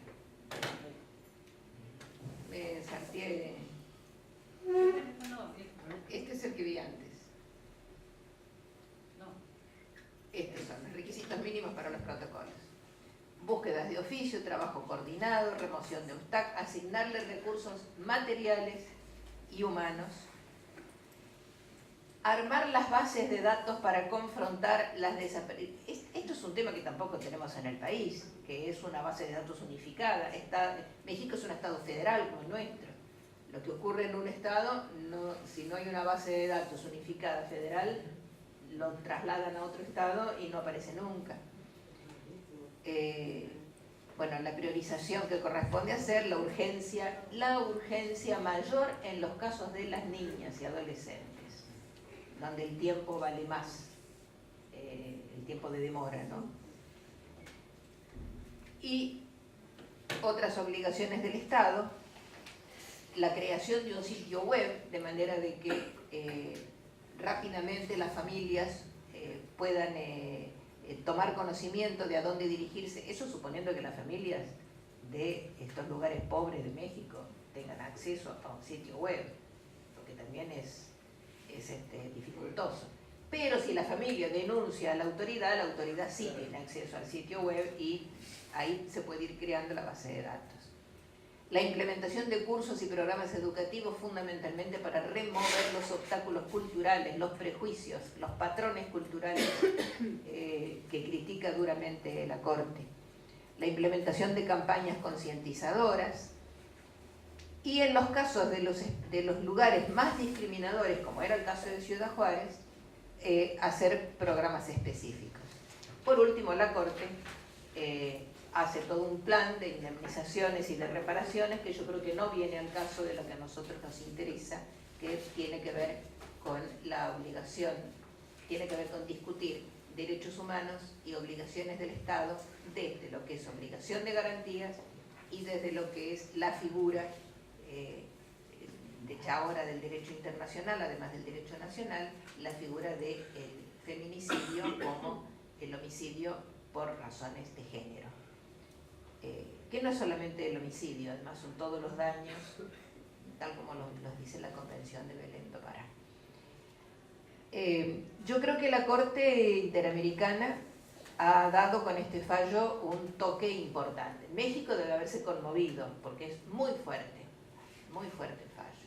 Me salté. Este es el que vi antes. No. Estos son los requisitos mínimos para los protocolos. Búsquedas de oficio, trabajo coordinado, remoción de obstáculos, asignarle recursos materiales y humanos, armar las bases de datos para confrontar las desapariciones. Esto es un tema que tampoco tenemos en el país, que es una base de datos unificada. México es un estado federal como el nuestro. Lo que ocurre en un estado, si no hay una base de datos unificada federal, lo trasladan a otro estado y no aparece nunca. Bueno, la priorización que corresponde hacer, la urgencia mayor en los casos de las niñas y adolescentes, donde el tiempo vale más, el tiempo de demora, ¿no? Y otras obligaciones del Estado, la creación de un sitio web, de manera de que rápidamente las familias puedan tomar conocimiento de a dónde dirigirse, eso suponiendo que las familias de estos lugares pobres de México tengan acceso a un sitio web, porque también es dificultoso. Pero si la familia denuncia a la autoridad sí tiene acceso al sitio web y ahí se puede ir creando la base de datos. La implementación de cursos y programas educativos fundamentalmente para remover los obstáculos culturales, los prejuicios, los patrones culturales que critica duramente la Corte. La implementación de campañas concientizadoras y en los casos de los lugares más discriminadores, como era el caso de Ciudad Juárez, hacer programas específicos. Por último, la Corte hace todo un plan de indemnizaciones y de reparaciones que yo creo que no viene al caso de lo que a nosotros nos interesa, que tiene que ver con la obligación, tiene que ver con discutir derechos humanos y obligaciones del Estado desde lo que es obligación de garantías y desde lo que es la figura de hecha ahora del derecho internacional, además del derecho nacional, la figura del feminicidio como el homicidio por razones de género. Que no es solamente el homicidio, además son todos los daños, tal como los dice la Convención de Belém do Pará. Yo creo que la Corte Interamericana ha dado con este fallo un toque importante. México debe haberse conmovido, porque es muy fuerte el fallo.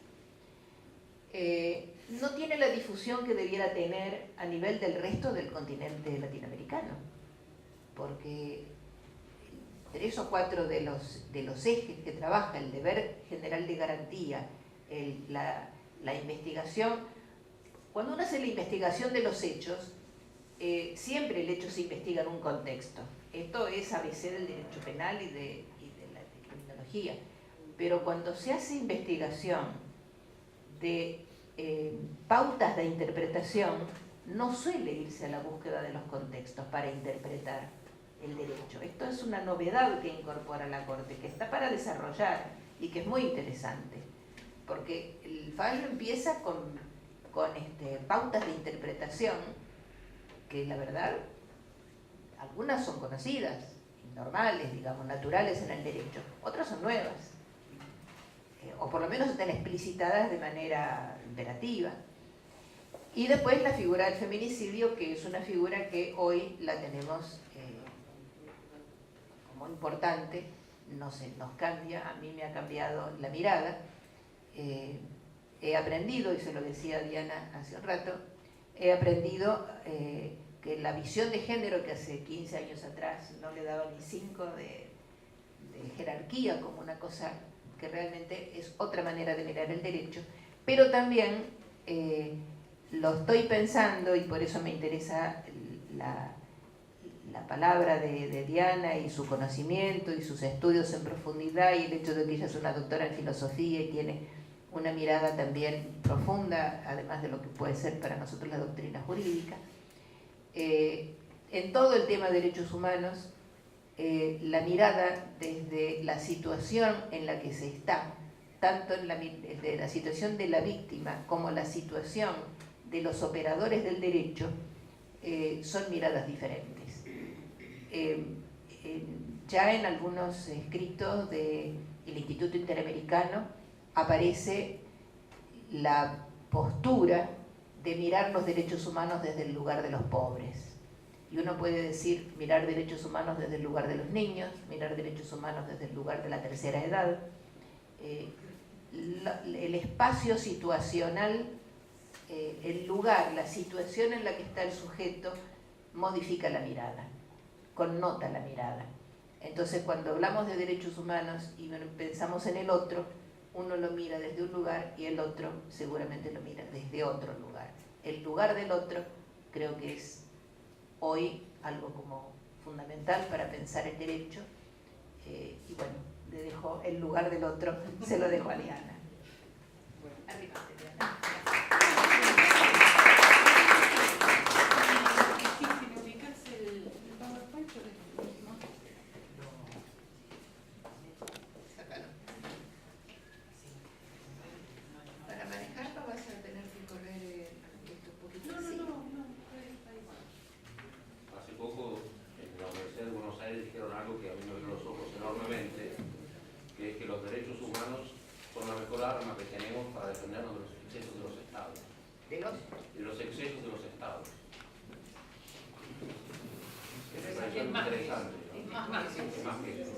no tiene la difusión que debiera tener a nivel del resto del continente latinoamericano, porque 3 o 4 de los ejes que trabaja el deber general de garantía, la investigación, cuando uno hace la investigación de los hechos, siempre el hecho se investiga en un contexto. Esto es ABC del derecho penal y de la criminología. Pero cuando se hace investigación de pautas de interpretación, no suele irse a la búsqueda de los contextos para interpretar el derecho. Esto es una novedad que incorpora la Corte, que está para desarrollar y que es muy interesante, porque el fallo empieza con pautas de interpretación que la verdad algunas son conocidas, normales, digamos, naturales en el derecho, otras son nuevas, o por lo menos están explicitadas de manera imperativa. Y después la figura del feminicidio, que es una figura que hoy la tenemos como importante, nos cambia, a mí me ha cambiado la mirada. He aprendido, y se lo decía Diana hace un rato, he aprendido que la visión de género que hace 15 años atrás no le daba ni 5 de jerarquía, como una cosa que realmente es otra manera de mirar el derecho, pero también lo estoy pensando, y por eso me interesa la palabra de Diana y su conocimiento y sus estudios en profundidad, y el hecho de que ella es una doctora en filosofía y tiene una mirada también profunda, además de lo que puede ser para nosotros la doctrina jurídica. En todo el tema de derechos humanos, la mirada desde la situación en la que se está, tanto desde la situación de la víctima como la situación de los operadores del derecho, son miradas diferentes. Ya en algunos escritos del Instituto Interamericano aparece la postura de mirar los derechos humanos desde el lugar de los pobres. Y uno puede decir, mirar derechos humanos desde el lugar de los niños, mirar derechos humanos desde el lugar de la tercera edad. El espacio situacional, el lugar, la situación en la que está el sujeto, modifica la mirada, connota la mirada. Entonces, cuando hablamos de derechos humanos y pensamos en el otro, uno lo mira desde un lugar y el otro seguramente lo mira desde otro lugar. El lugar del otro creo que es hoy algo como fundamental para pensar el derecho, y bueno, le dejo el lugar del otro, se lo dejo a Diana. Bueno, arriba, Diana. Si me ubicas el PowerPoint, yo le mismo. Sácalo. Para manejarlo vas a tener que correr esto un poquito así. No, está igual. Hace poco en la Universidad de Buenos Aires dijeron algo que a mí me abrió los ojos enormemente, que es que los derechos humanos son la mejor arma que tenemos para defendernos de los excesos de los estados. De los excesos de los estados. Me pareció Es más que interesante. es más que Es más que eso.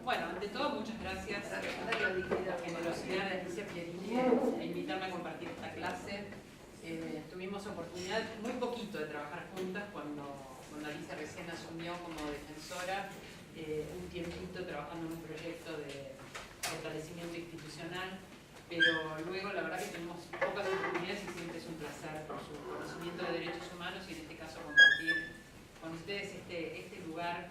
Bueno, ante todo, muchas gracias por la generosidad de Alicia Pierini de invitarme a compartir esta clase. Tuvimos oportunidad muy poquito de trabajar juntas cuando Alicia recién asumió como defensora, un tiempito trabajando en un proyecto de fortalecimiento institucional, pero luego la verdad que tenemos pocas oportunidades y siempre es un placer por su conocimiento de derechos humanos y en este caso compartir con ustedes este lugar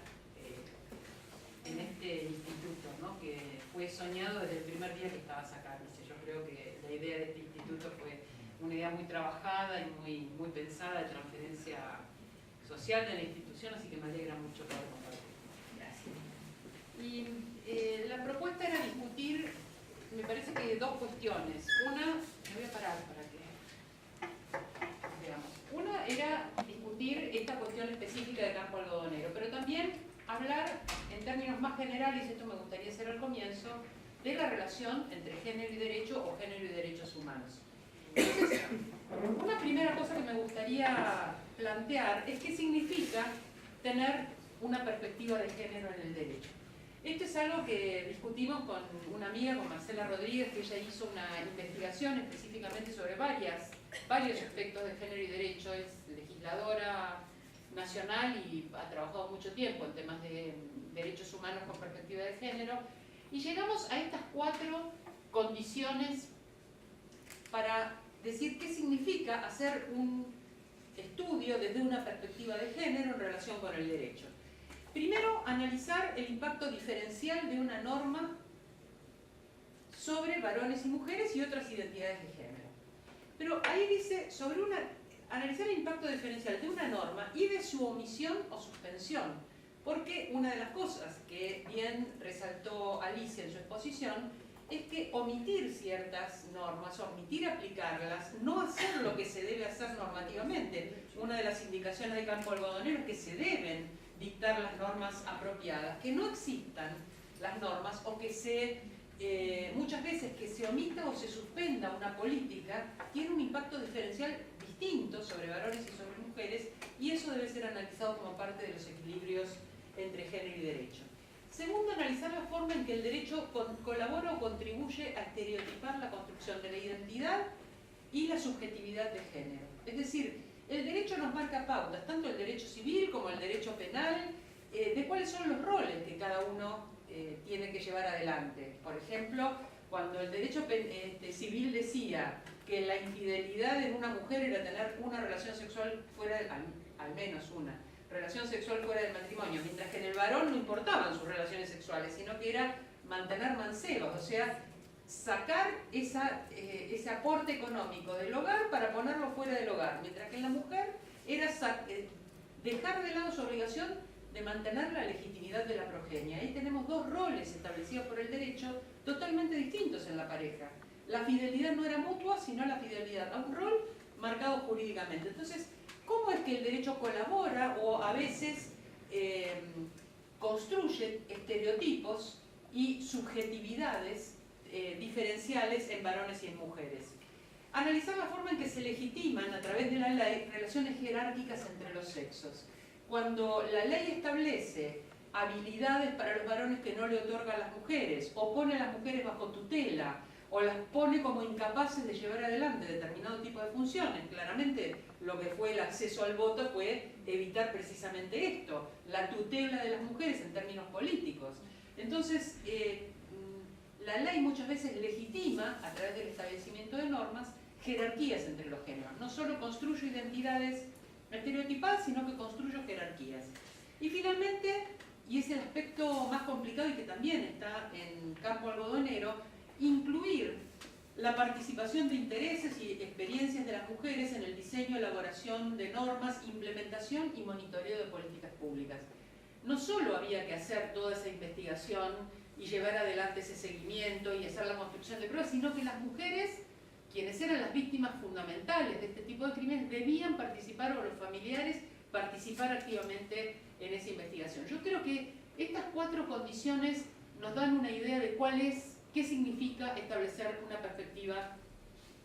en este instituto, ¿no? Que fue soñado desde el primer día que estabas acá, Alicia. Yo creo que la idea de este instituto fue una idea muy trabajada y muy pensada de transferencia social de la institución, así que me alegra mucho poder compartir. Gracias. Y la propuesta era discutir, me parece que dos cuestiones. Una, me voy a parar para que veamos. Una era discutir esta cuestión específica de campo algodonero, pero también hablar en términos más generales, esto me gustaría hacer al comienzo, de la relación entre género y derecho o género y derechos humanos. Entonces, una primera cosa que me gustaría plantear es qué significa tener una perspectiva de género en el derecho. Esto es algo que discutimos con una amiga, con Marcela Rodríguez, que ella hizo una investigación específicamente sobre varios aspectos de género y derecho. Es legisladora nacional y ha trabajado mucho tiempo en temas de derechos humanos con perspectiva de género. Y llegamos a estas 4 condiciones para decir qué significa hacer un estudio desde una perspectiva de género en relación con el derecho. Primero, analizar el impacto diferencial de una norma sobre varones y mujeres y otras identidades de género. Pero ahí dice, analizar el impacto diferencial de una norma y de su omisión o suspensión. Porque una de las cosas que bien resaltó Alicia en su exposición es que omitir ciertas normas, omitir aplicarlas, no hacer lo que se debe hacer normativamente. Una de las indicaciones de Campo Algodonero es que se deben dictar las normas apropiadas, que no existan las normas o que muchas veces que se omita o se suspenda una política tiene un impacto diferencial distinto sobre varones y sobre mujeres, y eso debe ser analizado como parte de los equilibrios entre género y derecho. Segundo, analizar la forma en que el derecho colabora o contribuye a estereotipar la construcción de la identidad y la subjetividad de género. Es decir, el derecho nos marca pautas, tanto el derecho civil como el derecho penal, de cuáles son los roles que cada uno tiene que llevar adelante. Por ejemplo, cuando el derecho civil decía que la infidelidad en una mujer era tener una relación sexual fuera, al menos una relación sexual fuera del matrimonio, mientras que en el varón no importaban sus relaciones sexuales, sino que era mantener mancebos, o sea, sacar ese aporte económico del hogar para ponerlo fuera del hogar, mientras que en la mujer era dejar de lado su obligación de mantener la legitimidad de la progenie. Ahí tenemos 2 roles establecidos por el derecho totalmente distintos en la pareja. La fidelidad no era mutua, sino la fidelidad a un rol marcado jurídicamente. Entonces, ¿cómo es que el derecho colabora o a veces construye estereotipos y subjetividades diferenciales en varones y en mujeres? Analizar la forma en que se legitiman a través de la ley relaciones jerárquicas entre los sexos. Cuando la ley establece habilidades para los varones que no le otorga a las mujeres, o pone a las mujeres bajo tutela, o las pone como incapaces de llevar adelante determinado tipo de funciones. Claramente lo que fue el acceso al voto fue evitar precisamente esto, la tutela de las mujeres en términos políticos. Entonces, la ley muchas veces legitima, a través del establecimiento de normas, jerarquías entre los géneros. No solo construyo identidades estereotipadas, sino que construyo jerarquías. Y finalmente, y es el aspecto más complicado y que también está en Campo Algodonero, incluir la participación de intereses y experiencias de las mujeres en el diseño, elaboración de normas, implementación y monitoreo de políticas públicas. No solo había que hacer toda esa investigación y llevar adelante ese seguimiento y hacer la construcción de pruebas, sino que las mujeres, quienes eran las víctimas fundamentales de este tipo de crímenes, debían participar, o los familiares participar activamente en esa investigación. Yo creo que estas 4 condiciones nos dan una idea de qué significa establecer una perspectiva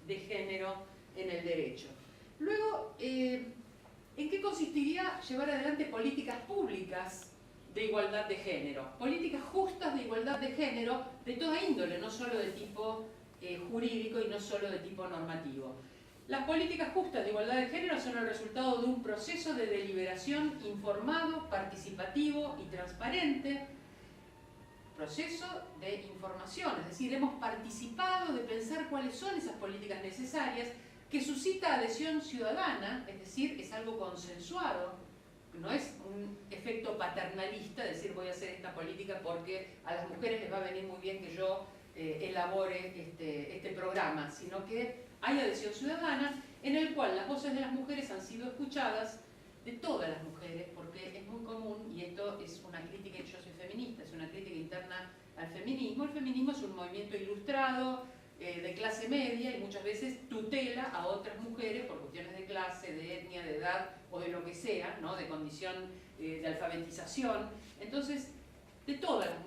de género en el derecho. Luego, ¿en qué consistiría llevar adelante políticas públicas de igualdad de género? Políticas justas de igualdad de género de toda índole, no solo de tipo jurídico y no solo de tipo normativo. Las políticas justas de igualdad de género son el resultado de un proceso de deliberación informado, participativo y transparente. Proceso de información, es decir, hemos participado de pensar cuáles son esas políticas necesarias, que suscita adhesión ciudadana, es decir, es algo consensuado, no es un efecto paternalista, decir voy a hacer esta política porque a las mujeres les va a venir muy bien que yo elabore este programa, sino que hay adhesión ciudadana en el cual las voces de las mujeres han sido escuchadas, de todas las mujeres, porque es muy común, y esto es una crítica, yo soy feminista, es una crítica interna al feminismo. El feminismo es un movimiento ilustrado, de clase media, y muchas veces tutela a otras mujeres por cuestiones de clase, de etnia, de edad o de lo que sea, ¿no? De condición de alfabetización. Entonces, de todas las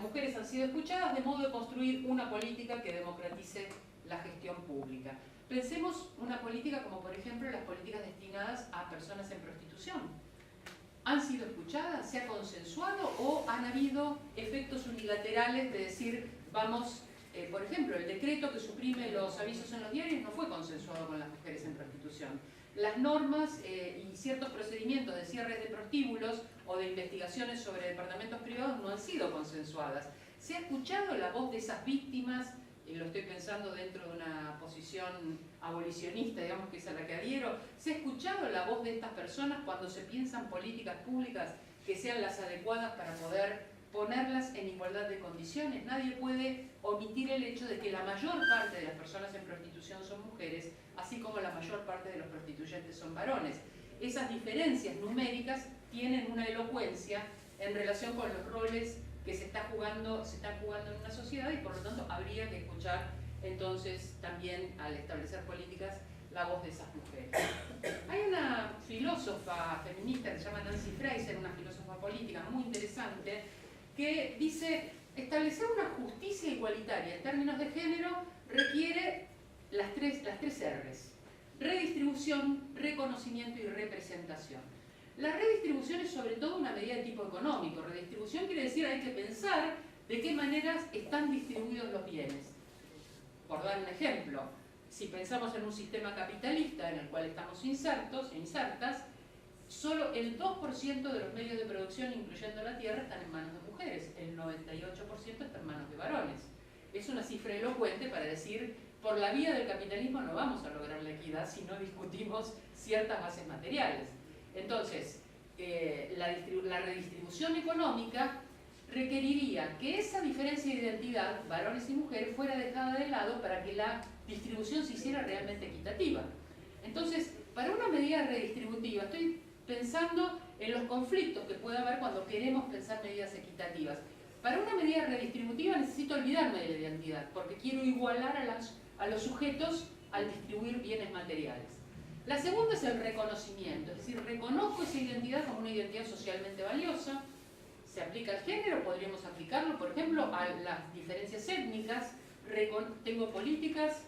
mujeres han sido escuchadas de modo de construir una política que democratice la gestión pública. Pensemos una política como, por ejemplo, las políticas destinadas a personas en prostitución. ¿Han sido escuchadas? ¿Se ha consensuado? ¿O han habido efectos unilaterales de decir, vamos, por ejemplo, el decreto que suprime los avisos en los diarios no fue consensuado con las mujeres en prostitución? Las normas y ciertos procedimientos de cierres de prostíbulos o de investigaciones sobre departamentos privados no han sido consensuadas. ¿Se ha escuchado la voz de esas víctimas? Y lo estoy pensando dentro de una posición abolicionista, digamos, que es a la que adhiero. ¿Se ha escuchado la voz de estas personas cuando se piensan políticas públicas que sean las adecuadas para poder ponerlas en igualdad de condiciones? Nadie puede omitir el hecho de que la mayor parte de las personas en prostitución son mujeres, así como la mayor parte de los prostituyentes son varones. Esas diferencias numéricas tienen una elocuencia en relación con los roles que se están jugando en una sociedad, y por lo tanto habría que escuchar entonces también, al establecer políticas, la voz de esas mujeres. Hay una filósofa feminista que se llama Nancy Fraser, una filósofa política muy interesante, que dice: establecer una justicia igualitaria en términos de género requiere las tres R's: redistribución, reconocimiento y representación. La redistribución es sobre todo una medida de tipo económico. Redistribución quiere decir hay que pensar de qué maneras están distribuidos los bienes. Por dar un ejemplo, si pensamos en un sistema capitalista en el cual estamos insertas, solo el 2% de los medios de producción, incluyendo la tierra, están en manos de mujeres, el 98% está en manos de varones. Es una cifra elocuente para decir, por la vía del capitalismo no vamos a lograr la equidad si no discutimos ciertas bases materiales. Entonces, la redistribución económica requeriría que esa diferencia de identidad, varones y mujeres, fuera dejada de lado para que la distribución se hiciera realmente equitativa. Entonces, para una medida redistributiva, estoy pensando en los conflictos que puede haber cuando queremos pensar medidas equitativas. Para una medida redistributiva necesito olvidarme de la identidad, porque quiero igualar a los sujetos al distribuir bienes materiales. La segunda es el reconocimiento, es decir, reconozco esa identidad como una identidad socialmente valiosa. Se aplica al género, podríamos aplicarlo, por ejemplo, a las diferencias étnicas. Tengo políticas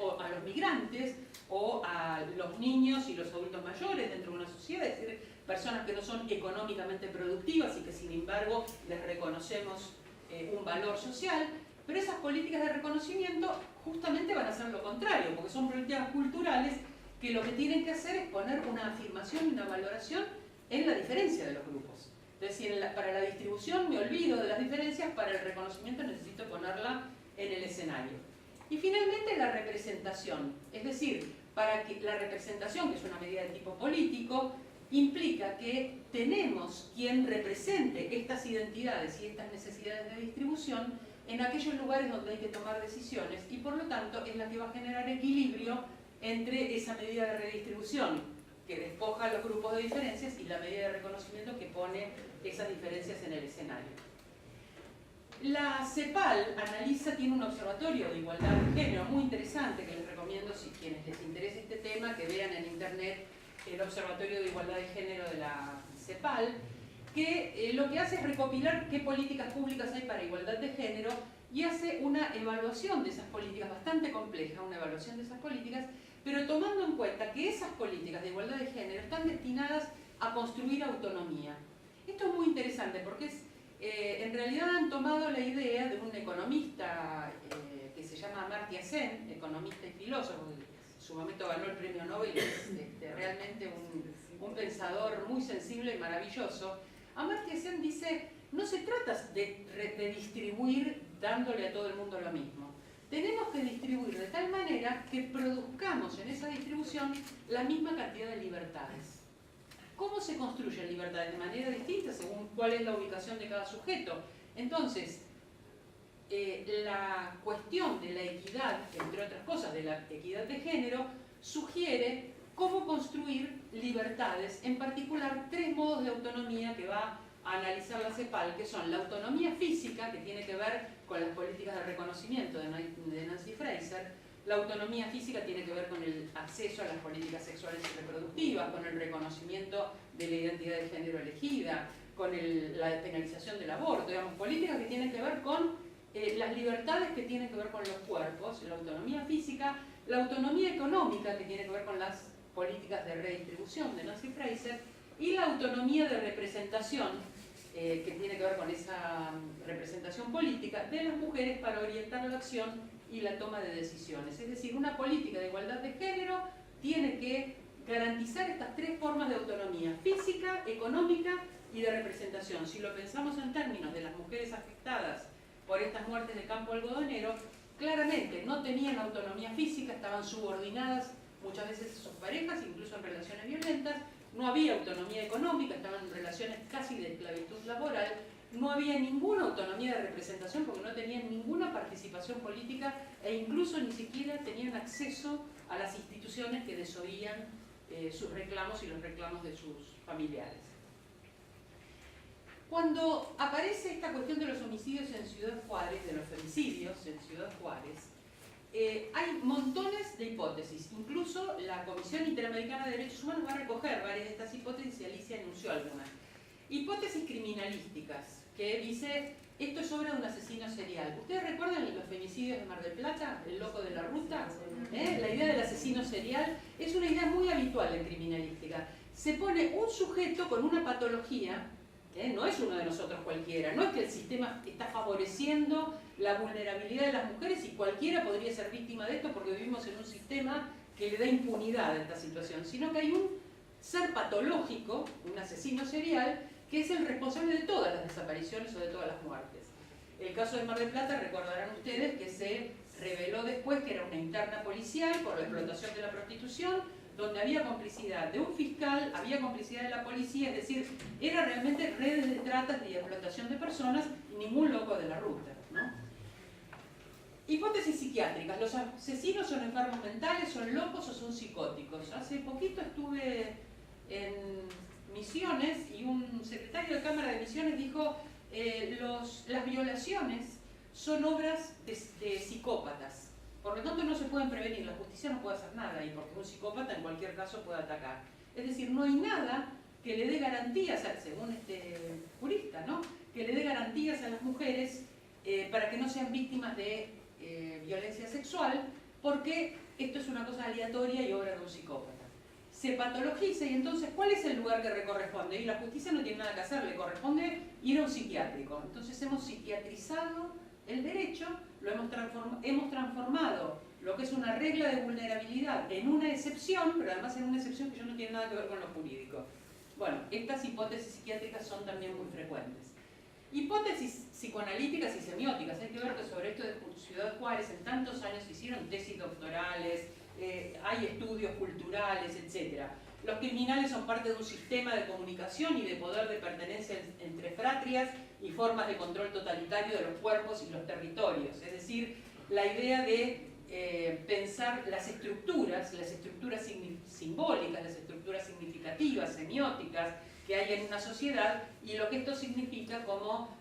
o a los migrantes o a los niños y los adultos mayores dentro de una sociedad, es decir, personas que no son económicamente productivas y que sin embargo les reconocemos un valor social. Pero esas políticas de reconocimiento justamente van a hacer lo contrario, porque son políticas culturales que lo que tienen que hacer es poner una afirmación y una valoración en la diferencia de los grupos. Es decir, para la distribución me olvido de las diferencias, para el reconocimiento necesito ponerla en el escenario. Y finalmente la representación, es decir, para que la representación, que es una medida de tipo político, implica que tenemos quien represente estas identidades y estas necesidades de distribución en aquellos lugares donde hay que tomar decisiones, y por lo tanto es la que va a generar equilibrio entre esa medida de redistribución que despoja a los grupos de diferencias y la medida de reconocimiento que pone esas diferencias en el escenario. La CEPAL tiene un observatorio de igualdad de género muy interesante que les recomiendo, si quienes les interese este tema, que vean en internet el Observatorio de Igualdad de Género de la CEPAL, que lo que hace es recopilar qué políticas públicas hay para igualdad de género y hace una evaluación de esas políticas bastante compleja, una evaluación de esas políticas, pero tomando en cuenta que esas políticas de igualdad de género están destinadas a construir autonomía. Esto es muy interesante porque en realidad han tomado la idea de un economista que se llama Amartya Sen, economista y filósofo, que en su momento ganó el premio Nobel, es realmente un pensador muy sensible y maravilloso. Amartya Sen dice, no se trata de distribuir dándole a todo el mundo lo mismo. Tenemos que distribuir de tal manera que produzcamos en esa distribución la misma cantidad de libertades. ¿Cómo se construyen libertades? De manera distinta según cuál es la ubicación de cada sujeto. Entonces, la cuestión de la equidad, entre otras cosas, de la equidad de género, sugiere cómo construir libertades, en particular 3 modos de autonomía que va a analizar la CEPAL, que son la autonomía física, que tiene que ver con las políticas de reconocimiento de Nancy Fraser. La autonomía física tiene que ver con el acceso a las políticas sexuales y reproductivas, con el reconocimiento de la identidad de género elegida, con la penalización del aborto, digamos, políticas que tienen que ver con las libertades que tienen que ver con los cuerpos, la autonomía física, la autonomía económica que tiene que ver con las políticas de redistribución de Nancy Fraser, y la autonomía de representación, que tiene que ver con esa representación política de las mujeres para orientar la acción y la toma de decisiones. Es decir, una política de igualdad de género tiene que garantizar estas tres formas de autonomía: física, económica y de representación. Si lo pensamos en términos de las mujeres afectadas por estas muertes de campo algodonero, claramente no tenían autonomía física, estaban subordinadas muchas veces a sus parejas, incluso en relaciones violentas. No había autonomía económica, estaban en relaciones casi de esclavitud laboral. No había ninguna autonomía de representación porque no tenían ninguna participación política e incluso ni siquiera tenían acceso a las instituciones que desoían sus reclamos y los reclamos de sus familiares. Cuando aparece esta cuestión de los homicidios en Ciudad Juárez, de los femicidios en Ciudad Juárez, hay montones de hipótesis. Incluso la Comisión Interamericana de Derechos Humanos va a recoger varias de estas hipótesis y Alicia anunció algunas. Hipótesis criminalísticas, que dice, esto es obra de un asesino serial. ¿Ustedes recuerdan los femicidios de Mar del Plata? El loco de la ruta. La idea del asesino serial es una idea muy habitual en criminalística. Se pone un sujeto con una patología, no es uno de nosotros cualquiera, no es que el sistema está favoreciendo la vulnerabilidad de las mujeres y cualquiera podría ser víctima de esto porque vivimos en un sistema que le da impunidad a esta situación, sino que hay un ser patológico, un asesino serial, que es el responsable de todas las desapariciones o de todas las muertes. El caso de Mar del Plata, recordarán ustedes que se reveló después que era una interna policial por la explotación de la prostitución, donde había complicidad de un fiscal, había complicidad de la policía, es decir, era realmente redes de trata y de explotación de personas y ningún loco de la ruta, ¿no? Hipótesis psiquiátricas. ¿Los asesinos son enfermos mentales, son locos o son psicóticos? Hace poquito estuve en Misiones y un secretario de Cámara de Misiones dijo las violaciones son obras de psicópatas. Por lo tanto no se pueden prevenir, la justicia no puede hacer nada, y porque un psicópata en cualquier caso puede atacar. Es decir, no hay nada que le dé garantías, según este jurista, ¿no?, que le dé garantías a las mujeres para que no sean víctimas de violencia sexual, porque esto es una cosa aleatoria y obra de un psicópata. Se patologiza y entonces, ¿cuál es el lugar que le corresponde? Y la justicia no tiene nada que hacer, le corresponde ir a un psiquiátrico. Entonces hemos psiquiatrizado el derecho, hemos transformado lo que es una regla de vulnerabilidad en una excepción, pero además en una excepción que ya no tiene nada que ver con lo jurídico. Bueno, estas hipótesis psiquiátricas son también muy frecuentes. Hipótesis psicoanalíticas y semióticas. Hay que ver que sobre esto de Ciudad Juárez en tantos años se hicieron tesis doctorales, hay estudios culturales, etc. Los criminales son parte de un sistema de comunicación y de poder de pertenencia entre fratrias y formas de control totalitario de los cuerpos y los territorios. Es decir, la idea de pensar las estructuras simbólicas, las estructuras significativas, semióticas que hay en una sociedad y lo que esto significa como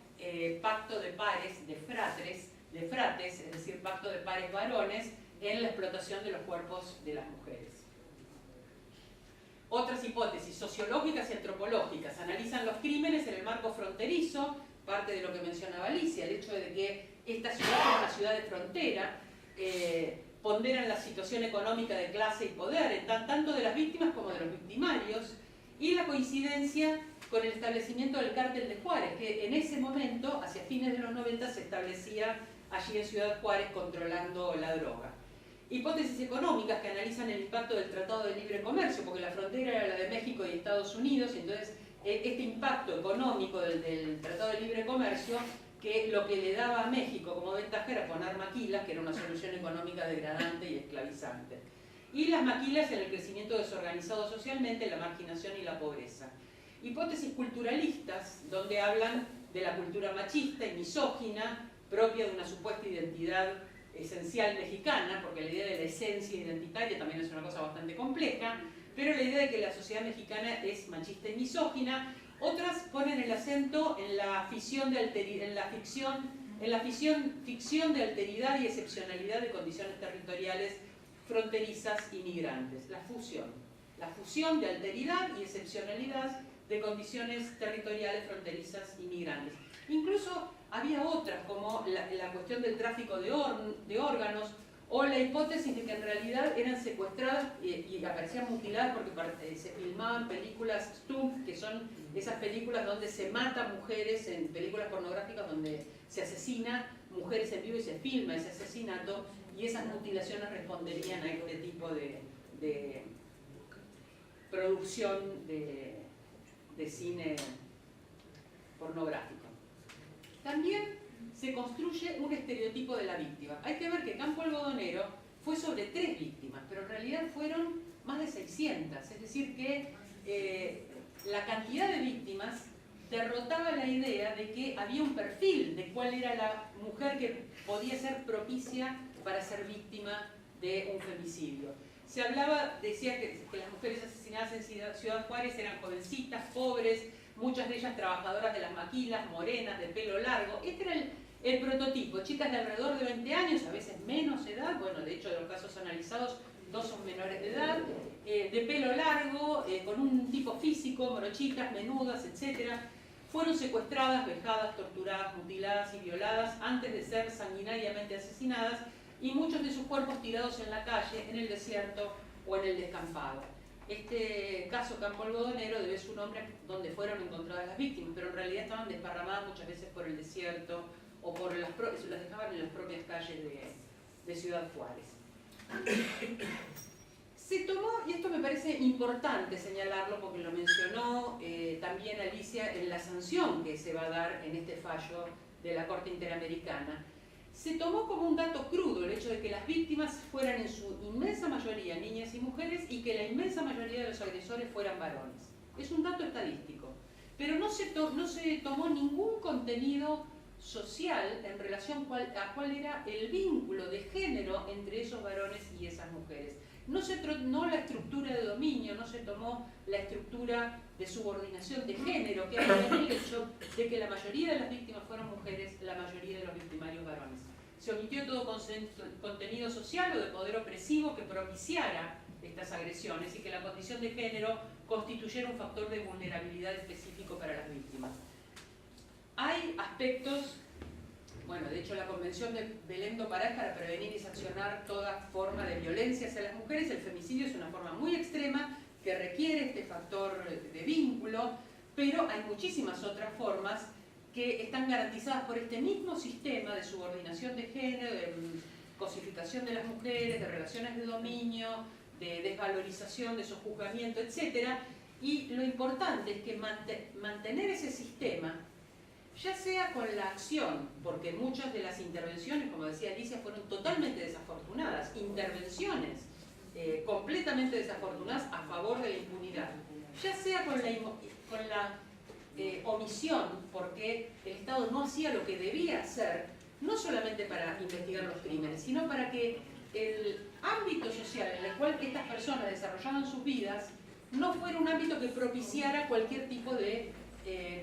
pacto de pares, de frates, es decir, pacto de pares varones en la explotación de los cuerpos de las mujeres. Otras hipótesis sociológicas y antropológicas analizan los crímenes en el marco fronterizo, parte de lo que mencionaba Alicia, el hecho de que esta ciudad es una ciudad de frontera, ponderan la situación económica de clase y poder, tanto de las víctimas como de los victimarios, y la coincidencia con el establecimiento del cártel de Juárez, que en ese momento, hacia fines de los 90, se establecía allí en Ciudad Juárez controlando la droga. Hipótesis económicas que analizan el impacto del Tratado de Libre Comercio, porque la frontera era la de México y Estados Unidos, y entonces este impacto económico del Tratado de Libre Comercio, que lo que le daba a México como ventaja era poner maquilas, que era una solución económica degradante y esclavizante. Y las maquilas en el crecimiento desorganizado socialmente, la marginación y la pobreza. Hipótesis culturalistas, donde hablan de la cultura machista y misógina, propia de una supuesta identidad esencial mexicana, porque la idea de la esencia identitaria también es una cosa bastante compleja, pero la idea de que la sociedad mexicana es machista y misógina. Otras ponen el acento en la ficción de alteridad y excepcionalidad de condiciones territoriales fronterizas y migrantes. La fusión de alteridad y excepcionalidad de condiciones territoriales fronterizas y migrantes. Incluso había otras, como la cuestión del tráfico de órganos o la hipótesis de que en realidad eran secuestradas y aparecían mutiladas porque se filmaban películas stunt, que son esas películas donde se mata mujeres, en películas pornográficas donde se asesina mujeres en vivo y se filma ese asesinato, y esas mutilaciones responderían a este tipo de producción de cine pornográfico. También se construye un estereotipo de la víctima. Hay que ver que Campo Algodonero fue sobre 3 víctimas, pero en realidad fueron más de 600, es decir que la cantidad de víctimas derrotaba la idea de que había un perfil de cuál era la mujer que podía ser propicia para ser víctima de un femicidio. Se hablaba, decía que las mujeres asesinadas en Ciudad Juárez eran jovencitas, pobres, muchas de ellas trabajadoras de las maquilas, morenas, de pelo largo. Este era el prototipo, chicas de alrededor de 20 años, a veces menos edad, bueno, de hecho de los casos analizados, 2 son menores de edad, de pelo largo, con un tipo físico, morochitas, menudas, etc. Fueron secuestradas, vejadas, torturadas, mutiladas y violadas antes de ser sanguinariamente asesinadas, y muchos de sus cuerpos tirados en la calle, en el desierto o en el descampado. Este caso Campo Algodonero debe su nombre donde fueron encontradas las víctimas, pero en realidad estaban desparramadas muchas veces por el desierto o por las dejaban en las propias calles de Ciudad Juárez. Se tomó, y esto me parece importante señalarlo porque lo mencionó también Alicia en la sanción que se va a dar en este fallo de la Corte Interamericana, se tomó como un dato crudo el hecho de que las víctimas fueran en su inmensa mayoría niñas y mujeres y que la inmensa mayoría de los agresores fueran varones. Es un dato estadístico, pero no se tomó ningún contenido social en relación a cuál era el vínculo de género entre esos varones y esas mujeres. No la estructura de dominio, no se tomó la estructura de subordinación de género que había en el hecho de que la mayoría de las víctimas fueron mujeres, la mayoría de los victimarios varones. Se omitió todo contenido social o de poder opresivo que propiciara estas agresiones y que la condición de género constituyera un factor de vulnerabilidad específico para las víctimas. Hay aspectos, bueno, de hecho la Convención de Belém do Pará es para prevenir y sancionar toda forma de violencia hacia las mujeres. El femicidio es una forma muy extrema que requiere este factor de vínculo, pero hay muchísimas otras formas que están garantizadas por este mismo sistema de subordinación de género, de cosificación de las mujeres, de relaciones de dominio, de desvalorización, de sojuzgamiento, etc. Y lo importante es que mantener ese sistema, ya sea con la acción, porque muchas de las intervenciones, como decía Alicia, fueron totalmente desafortunadas, intervenciones completamente desafortunadas a favor de la impunidad, ya sea con la omisión, porque el Estado no hacía lo que debía hacer, no solamente para investigar los crímenes, sino para que el ámbito social en el cual estas personas desarrollaban sus vidas no fuera un ámbito que propiciara cualquier tipo de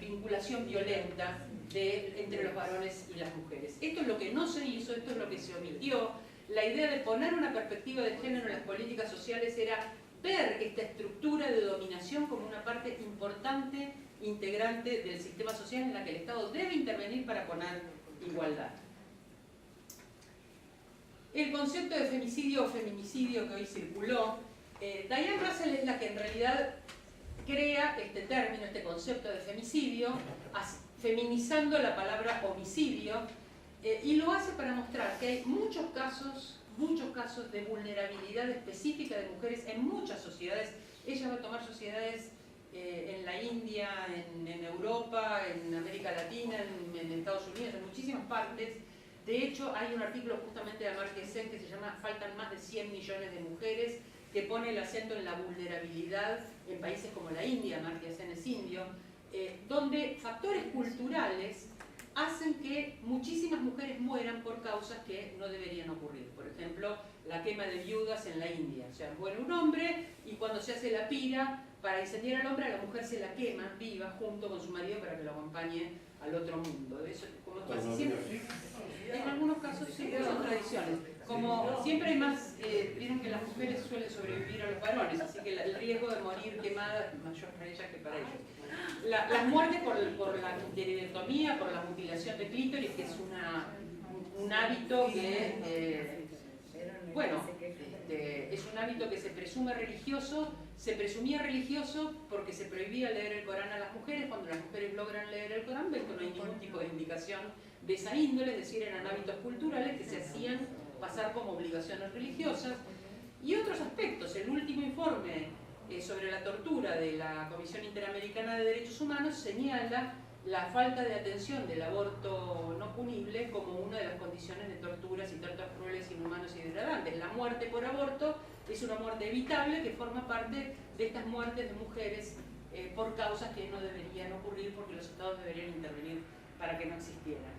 vinculación violenta entre los varones y las mujeres. Esto es lo que no se hizo, esto es lo que se omitió. La idea de poner una perspectiva de género en las políticas sociales era ver esta estructura de dominación como una parte importante, integrante del sistema social en la que el Estado debe intervenir para poner igualdad. El concepto de femicidio o feminicidio que hoy circuló, Diane Russell es la que en realidad crea este término, este concepto de femicidio, feminizando la palabra homicidio, y lo hace para mostrar que hay muchos casos de vulnerabilidad específica de mujeres en muchas sociedades. Ella va a tomar sociedades en la India, en Europa, en América Latina, en Estados Unidos, en muchísimas partes. De hecho, hay un artículo justamente de Amartya Sen que se llama "Faltan más de 100 millones de mujeres", que pone el acento en la vulnerabilidad en países como la India, Amartya Sen es indio, donde factores culturales hacen que muchísimas mujeres mueran por causas que no deberían ocurrir. Por ejemplo, la quema de viudas en la India. O sea, muere un hombre y cuando se hace la pira para incendiar al hombre, a la mujer se la quema viva junto con su marido para que lo acompañe al otro mundo. Eso, como casi siempre, en algunos casos sí, son tradiciones. Como siempre hay más, vieron que las mujeres suelen sobrevivir a los varones, así que el riesgo de morir quemada es mayor para ellas que para ellos. Las muertes por la histerectomía, por la mutilación de clítoris, que es un hábito que bueno, es un hábito que se presume religioso, se presumía religioso porque se prohibía leer el Corán a las mujeres. Cuando las mujeres logran leer el Corán, ven que no hay ningún tipo de indicación de esa índole, es decir, eran hábitos culturales que se hacían pasar como obligaciones religiosas. Y otros aspectos, el último informe sobre la tortura de la Comisión Interamericana de Derechos Humanos señala la falta de atención del aborto no punible como una de las condiciones de torturas y tratos crueles, inhumanos y degradantes. La muerte por aborto es una muerte evitable que forma parte de estas muertes de mujeres por causas que no deberían ocurrir porque los estados deberían intervenir para que no existieran.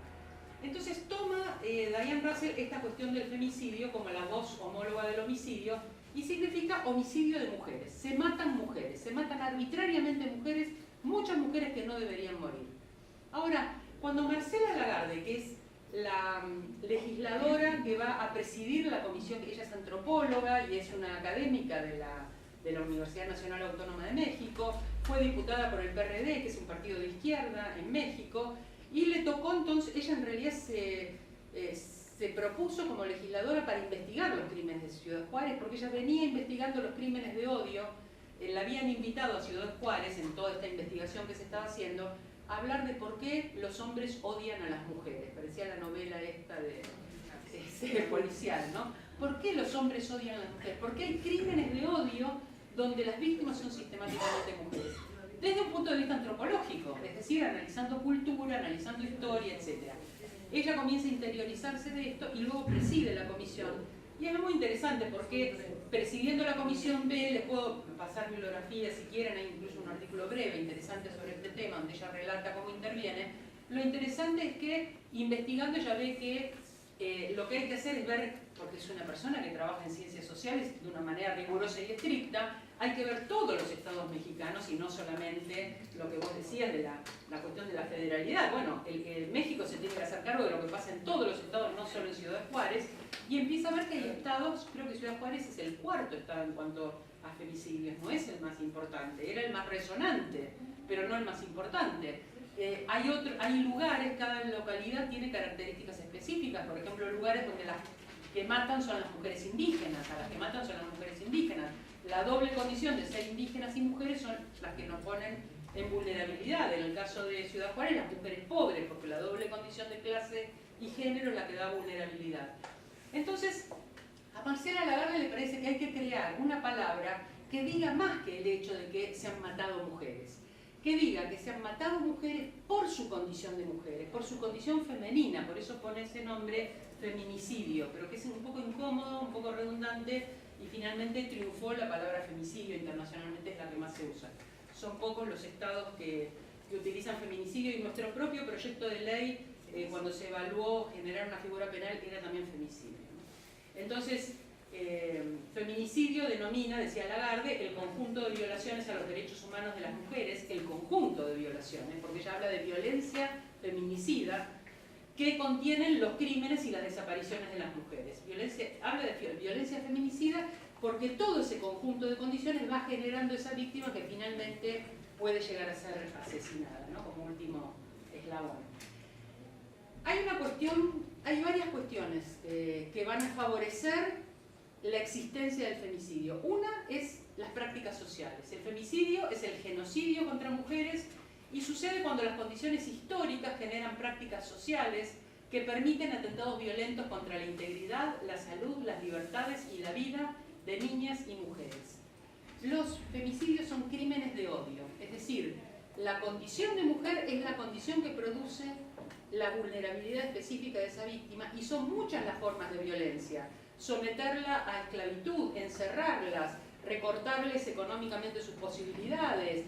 Entonces toma Diane Russell esta cuestión del femicidio como la voz homóloga del homicidio y significa homicidio de mujeres. Se matan arbitrariamente mujeres, muchas mujeres que no deberían morir. Ahora, cuando Marcela Lagarde, que es la legisladora que va a presidir la comisión, ella es antropóloga y es una académica de la Universidad Nacional Autónoma de México, fue diputada por el PRD, que es un partido de izquierda en México, y le tocó entonces, ella en realidad se propuso como legisladora para investigar los crímenes de Ciudad Juárez, porque ella venía investigando los crímenes de odio. La habían invitado a Ciudad Juárez en toda esta investigación que se estaba haciendo a hablar de por qué los hombres odian a las mujeres. Parecía la novela esta de policial, ¿no? ¿Por qué los hombres odian a las mujeres? ¿Por qué hay crímenes de odio donde las víctimas son sistemáticamente mujeres? Desde un punto de vista antropológico, es decir, analizando cultura, analizando historia, etc. Ella comienza a interiorizarse de esto y luego preside la comisión. Y es muy interesante porque presidiendo la comisión B, les puedo pasar bibliografía si quieren, hay incluso un artículo breve interesante sobre este tema donde ella relata cómo interviene. Lo interesante es que investigando ella ve que lo que hay que hacer es ver, porque es una persona que trabaja en ciencias sociales de una manera rigurosa y estricta, hay que ver todos los estados mexicanos y no solamente lo que vos decías de la cuestión de la federalidad. Bueno, México se tiene que hacer cargo de lo que pasa en todos los estados, no solo en Ciudad Juárez, y empieza a ver que hay estados, creo que Ciudad Juárez es el cuarto estado en cuanto a femicidios, no es el más importante, era el más resonante, pero no el más importante. Hay lugares, cada localidad tiene características específicas, por ejemplo, lugares donde las que matan son las mujeres indígenas, a las que matan son las mujeres indígenas. La doble condición de ser indígenas y mujeres son las que nos ponen en vulnerabilidad. En el caso de Ciudad Juárez, las mujeres pobres, porque la doble condición de clase y género es la que da vulnerabilidad. Entonces, a Marcela Lagarde le parece que hay que crear una palabra que diga más que el hecho de que se han matado mujeres. Que diga que se han matado mujeres por su condición de mujeres, por su condición femenina, por eso pone ese nombre feminicidio, pero que es un poco incómodo, un poco redundante, y finalmente triunfó la palabra femicidio, internacionalmente es la que más se usa. Son pocos los estados que utilizan feminicidio y nuestro propio proyecto de ley, cuando se evaluó generar una figura penal, era también femicidio, ¿no? Entonces, feminicidio denomina, decía Lagarde, el conjunto de violaciones a los derechos humanos de las mujeres, el conjunto de violaciones, porque ella habla de violencia feminicida, que contienen los crímenes y las desapariciones de las mujeres. Habla de violencia feminicida porque todo ese conjunto de condiciones va generando esa víctima que finalmente puede llegar a ser asesinada, ¿no? Como último eslabón. Hay varias cuestiones que van a favorecer la existencia del femicidio. Una es las prácticas sociales. El femicidio es el genocidio contra mujeres y sucede cuando las condiciones históricas generan prácticas sociales que permiten atentados violentos contra la integridad, la salud, las libertades y la vida de niñas y mujeres. Los femicidios son crímenes de odio, es decir, la condición de mujer es la condición que produce la vulnerabilidad específica de esa víctima y son muchas las formas de violencia. Someterla a esclavitud, encerrarlas, recortarles económicamente sus posibilidades,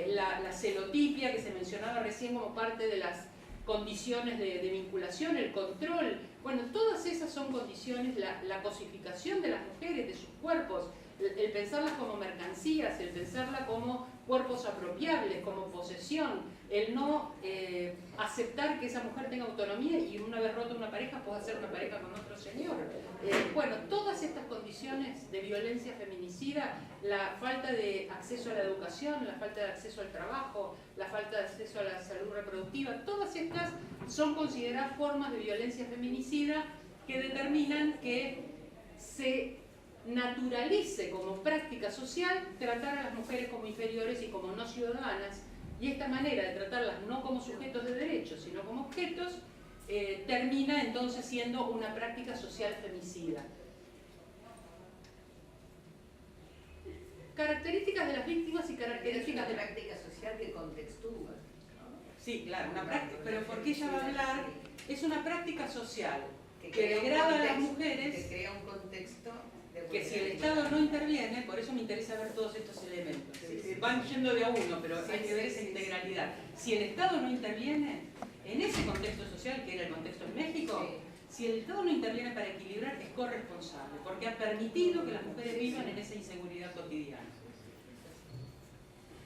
la celotipia que se mencionaba recién como parte de las condiciones de vinculación, el control. Bueno, todas esas son condiciones, la cosificación de las mujeres, de sus cuerpos, el pensarlas como mercancías, el pensarlas como cuerpos apropiables, como posesión, el no aceptar que esa mujer tenga autonomía y una vez rota una pareja pueda hacer una pareja con otro señor. Bueno, todas estas condiciones de violencia feminicida, la falta de acceso a la educación, la falta de acceso al trabajo, la falta de acceso a la salud reproductiva, todas estas son consideradas formas de violencia feminicida que determinan que se naturalice como práctica social tratar a las mujeres como inferiores y como no ciudadanas, y esta manera de tratarlas no como sujetos de derechos, sino como objetos, termina entonces siendo una práctica social femicida. Características de las víctimas y características de la práctica social que contextúa. Sí, claro, una práctica, pero porque ella va a hablar, es una práctica social que crea degrada a las mujeres, que crea un contexto de que si el Estado no interviene, por eso me interesa ver todos estos elementos, van yendo de a uno, pero hay que ver esa integralidad. Si el Estado no interviene en ese contexto social, que era el contexto en México, si el Estado no interviene para equilibrar, es corresponsable, porque ha permitido que las mujeres vivan en esa inseguridad cotidiana.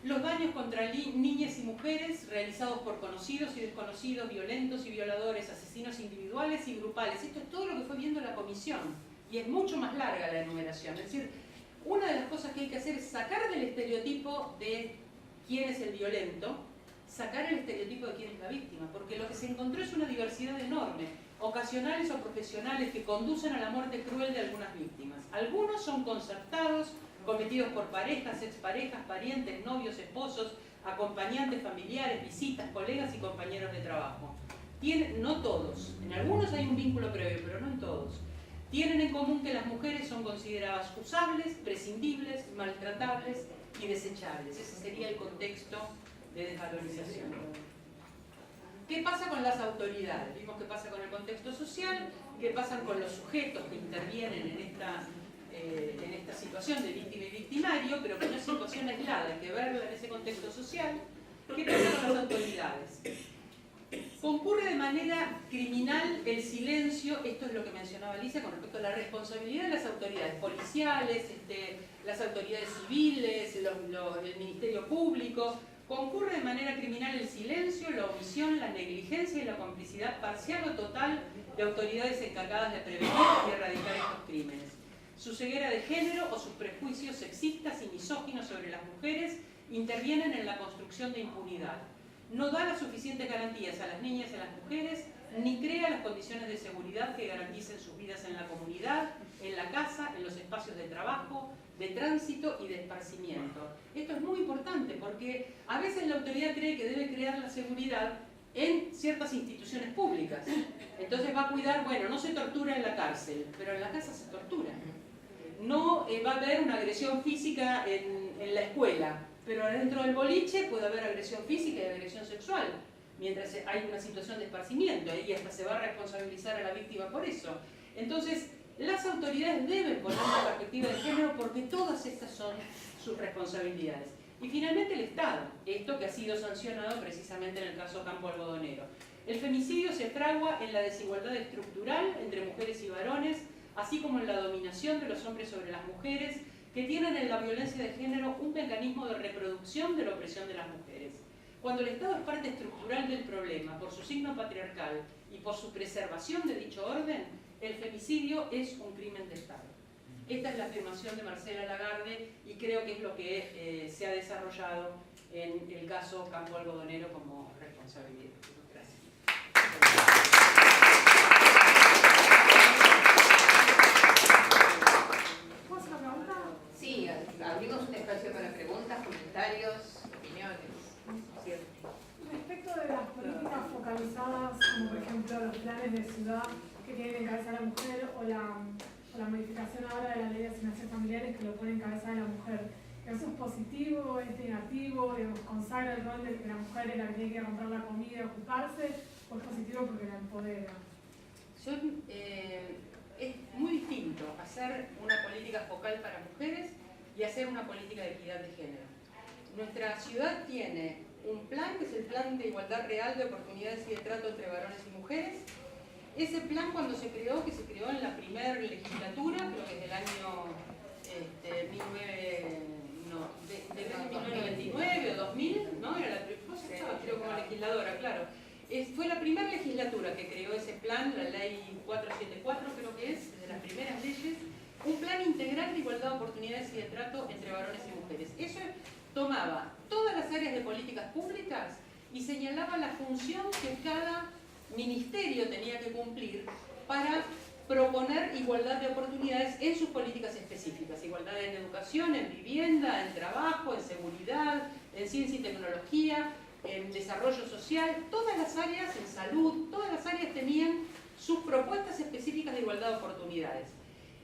Los daños contra niñas y mujeres realizados por conocidos y desconocidos, violentos y violadores, asesinos individuales y grupales. Esto es todo lo que fue viendo la comisión y es mucho más larga la enumeración. Es decir, una de las cosas que hay que hacer es sacar del estereotipo de quién es el violento, sacar el estereotipo de quién es la víctima, porque lo que se encontró es una diversidad enorme, ocasionales o profesionales, que conducen a la muerte cruel de algunas víctimas. Algunos son concertados, cometidos por parejas, exparejas, parientes, novios, esposos, acompañantes familiares, visitas, colegas y compañeros de trabajo. No todos, en algunos hay un vínculo previo, pero no en todos. Tienen en común que las mujeres son consideradas usables, prescindibles, maltratables y desechables. Ese sería el contexto de desvalorización. ¿Qué pasa con las autoridades? Vimos qué pasa con el contexto social, qué pasa con los sujetos que intervienen en esta situación de víctima y victimario, pero que no es situación aislada, hay que verla en ese contexto social. ¿Qué pasa con las autoridades? Concurre de manera criminal el silencio, esto es lo que mencionaba Alicia con respecto a la responsabilidad de las autoridades policiales, las autoridades civiles, el Ministerio Público. Concurre de manera criminal el silencio, la omisión, la negligencia y la complicidad parcial o total de autoridades encargadas de prevenir y erradicar estos crímenes. Su ceguera de género o sus prejuicios sexistas y misóginos sobre las mujeres intervienen en la construcción de impunidad. No da las suficientes garantías a las niñas y a las mujeres, ni crea las condiciones de seguridad que garanticen sus vidas en la comunidad, en la casa, en los espacios de trabajo, de tránsito y de esparcimiento. Esto es muy importante porque a veces la autoridad cree que debe crear la seguridad en ciertas instituciones públicas. Entonces va a cuidar, bueno, no se tortura en la cárcel, pero en la casa se tortura. No va a haber una agresión física en la escuela, pero dentro del boliche puede haber agresión física y agresión sexual, mientras hay una situación de esparcimiento, y hasta se va a responsabilizar a la víctima por eso. Entonces, las autoridades deben poner una perspectiva de género porque todas estas son sus responsabilidades. Y finalmente el Estado, esto que ha sido sancionado precisamente en el caso Campo Algodonero. El femicidio se fragua en la desigualdad estructural entre mujeres y varones, así como en la dominación de los hombres sobre las mujeres, que tienen en la violencia de género un mecanismo de reproducción de la opresión de las mujeres. Cuando el Estado es parte estructural del problema, por su signo patriarcal y por su preservación de dicho orden, el femicidio es un crimen de Estado. Esta es la afirmación de Marcela Lagarde y creo que es lo que se ha desarrollado en el caso Campo Algodonero como responsabilidad. Gracias. ¿Puedo hacer una pregunta? Sí, abrimos un espacio para preguntas, comentarios, opiniones. Respecto de las políticas focalizadas, como por ejemplo los planes de ciudad que tienen en cabeza a la mujer o la modificación ahora de la ley de asignación familiares que lo pone en cabeza de la mujer, ¿eso es positivo, es negativo, digamos, consagra el rol de que la mujer es la que tiene que comprar la comida y ocuparse, o es positivo porque la empodera? Es muy distinto hacer una política focal para mujeres y hacer una política de equidad de género. Nuestra ciudad tiene un plan, que es el Plan de Igualdad Real de Oportunidades y de Trato entre Varones y Mujeres. Ese plan, cuando se creó, que se creó en la primera legislatura, creo que es del año 1999 o 2000, ¿no? Era la primera, creo, como legisladora, claro. Fue la primera legislatura que creó ese plan, la ley 474 creo que es, de las primeras leyes, un plan integral de igualdad de oportunidades y de trato entre varones y mujeres. Eso tomaba todas las áreas de políticas públicas y señalaba la función que cada ministerio tenía que cumplir para proponer igualdad de oportunidades en sus políticas específicas, igualdad en educación, en vivienda, en trabajo, en seguridad, en ciencia y tecnología, en desarrollo social, todas las áreas, en salud, todas las áreas tenían sus propuestas específicas de igualdad de oportunidades.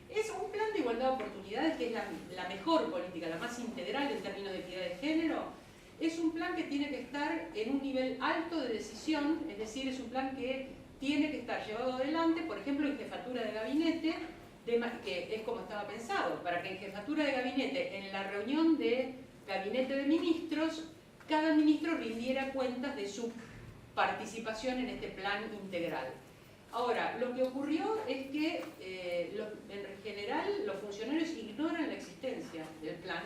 Es un plan de igualdad de oportunidades que es la mejor política, la más integral en términos de equidad de género. Es un plan que tiene que estar en un nivel alto de decisión, es decir, es un plan que tiene que estar llevado adelante, por ejemplo, en jefatura de gabinete, que es como estaba pensado, para que en jefatura de gabinete, en la reunión de gabinete de ministros, cada ministro rindiera cuentas de su participación en este plan integral. Ahora, lo que ocurrió es que en general los funcionarios ignoran la existencia del plan.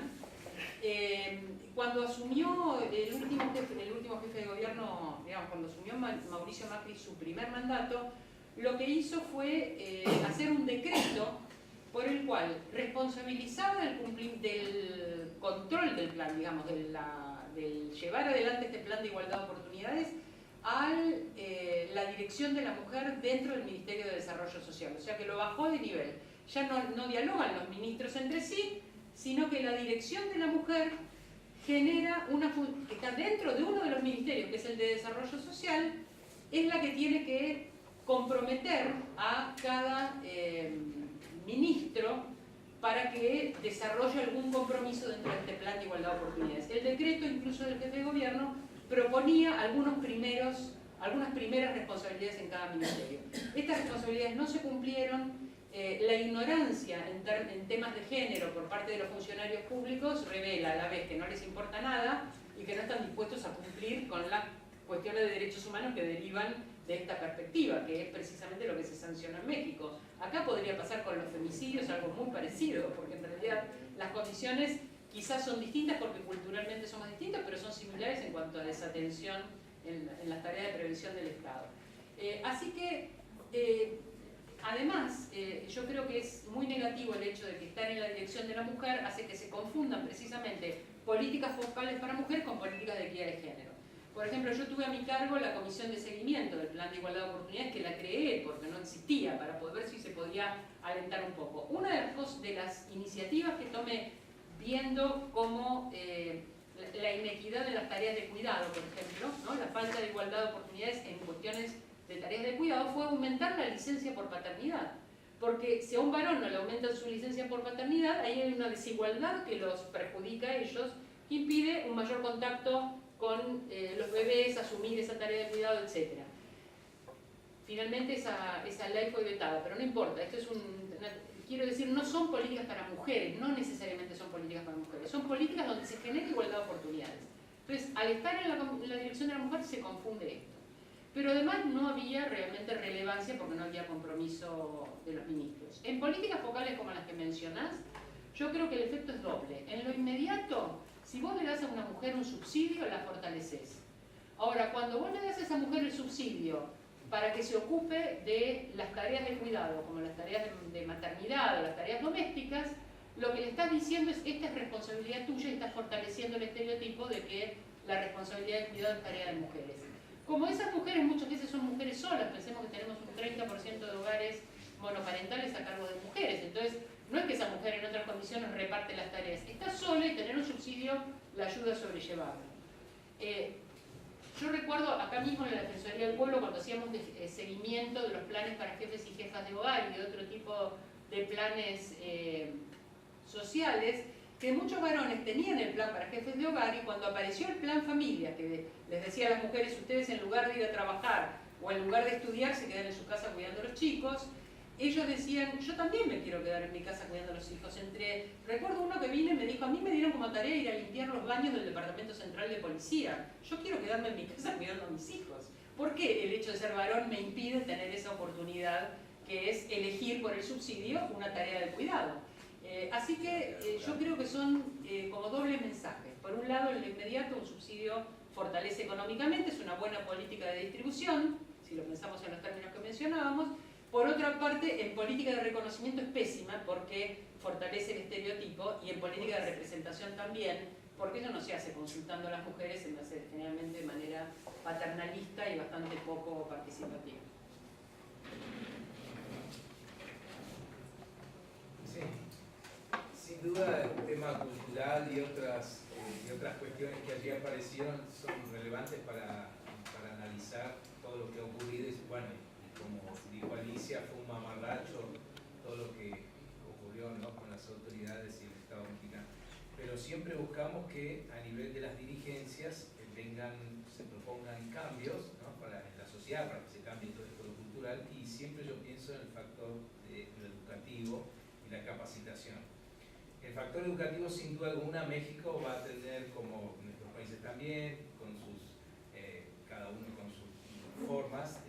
Cuando asumió el último jefe de gobierno, digamos, cuando asumió Mauricio Macri su primer mandato, lo que hizo fue hacer un decreto por el cual responsabilizaba del control del plan, digamos, del llevar adelante este plan de igualdad de oportunidades a la dirección de la mujer dentro del Ministerio de Desarrollo Social. O sea que lo bajó de nivel. Ya no dialogan los ministros entre sí, sino que la dirección de la mujer genera que está dentro de uno de los ministerios, que es el de Desarrollo Social, es la que tiene que comprometer a cada ministro para que desarrolle algún compromiso dentro de este plan de igualdad de oportunidades. El decreto, incluso del jefe de gobierno, proponía algunas primeras responsabilidades en cada ministerio. Estas responsabilidades no se cumplieron. La ignorancia en temas de género por parte de los funcionarios públicos revela a la vez que no les importa nada y que no están dispuestos a cumplir con las cuestiones de derechos humanos que derivan de esta perspectiva, que es precisamente lo que se sanciona en México. Acá podría pasar con los femicidios algo muy parecido, porque en realidad las condiciones quizás son distintas porque culturalmente somos distintos, pero son similares en cuanto a desatención en las tareas de prevención del Estado. Así que, además, yo creo que es muy negativo el hecho de que estar en la dirección de la mujer hace que se confundan precisamente políticas focales para mujer con políticas de equidad de género. Por ejemplo, yo tuve a mi cargo la comisión de seguimiento del Plan de Igualdad de Oportunidades, que la creé porque no existía, para poder ver si se podía alentar un poco. Una de las iniciativas que tomé viendo cómo la inequidad de las tareas de cuidado, por ejemplo, ¿no? La falta de igualdad de oportunidades en cuestiones de tareas de cuidado, fue aumentar la licencia por paternidad. Porque si a un varón no le aumentan su licencia por paternidad, ahí hay una desigualdad que los perjudica a ellos, que impide un mayor contacto con los bebés, asumir esa tarea de cuidado, etc. Finalmente esa ley fue vetada, pero no importa, esto es quiero decir, no son políticas para mujeres, no necesariamente son políticas para mujeres, son políticas donde se genera igualdad de oportunidades. Entonces, al estar en la dirección de la mujer se confunde esto. Pero además no había realmente relevancia porque no había compromiso de los ministros. En políticas focales como las que mencionás, yo creo que el efecto es doble. En lo inmediato, si vos le das a una mujer un subsidio, la fortaleces. Ahora, cuando vos le das a esa mujer el subsidio para que se ocupe de las tareas de cuidado, como las tareas de maternidad o las tareas domésticas, lo que le estás diciendo es: esta es responsabilidad tuya, y estás fortaleciendo el estereotipo de que la responsabilidad de cuidado es tarea de mujeres. Como esas mujeres muchas veces son mujeres solas, pensemos que tenemos un 30% de hogares monoparentales a cargo de mujeres, entonces no es que esa mujer en otras condiciones reparte las tareas, está sola y tener un subsidio la ayuda a sobrellevarlo. Yo recuerdo acá mismo en la Defensoría del Pueblo, cuando hacíamos seguimiento de los planes para jefes y jefas de hogar y de otro tipo de planes sociales, que muchos varones tenían el plan para jefes de hogar, y cuando apareció el plan familia, que les decía a las mujeres: ustedes en lugar de ir a trabajar o en lugar de estudiar se quedan en su casa cuidando a los chicos, ellos decían: yo también me quiero quedar en mi casa cuidando a los hijos. Recuerdo uno que vino y me dijo: a mí me dieron como tarea ir a limpiar los baños del Departamento Central de Policía, yo quiero quedarme en mi casa cuidando a mis hijos. ¿Por qué el hecho de ser varón me impide tener esa oportunidad, que es elegir por el subsidio una tarea de cuidado? Así que yo creo que son como dobles mensajes. Por un lado, en lo inmediato, un subsidio fortalece económicamente, es una buena política de distribución, si lo pensamos en los términos que mencionábamos. Por otra parte, en política de reconocimiento es pésima porque fortalece el estereotipo, y en política de representación también, porque eso no se hace consultando a las mujeres, se hace generalmente de manera paternalista y bastante poco participativa. duda el tema cultural y otras cuestiones que allí aparecieron son relevantes para analizar todo lo que ha ocurrido. Y bueno, como dijo Alicia, fue un mamarracho todo lo que ocurrió, ¿no?, con las autoridades y el Estado mexicano. Pero siempre buscamos que a nivel de las dirigencias se propongan cambios, ¿no?, en la sociedad, para que se cambie todo esto lo cultural, y siempre yo pienso en el factor de lo educativo y la capacitación. El factor educativo, sin duda alguna, México va a tener, como nuestros países también, cada uno con sus formas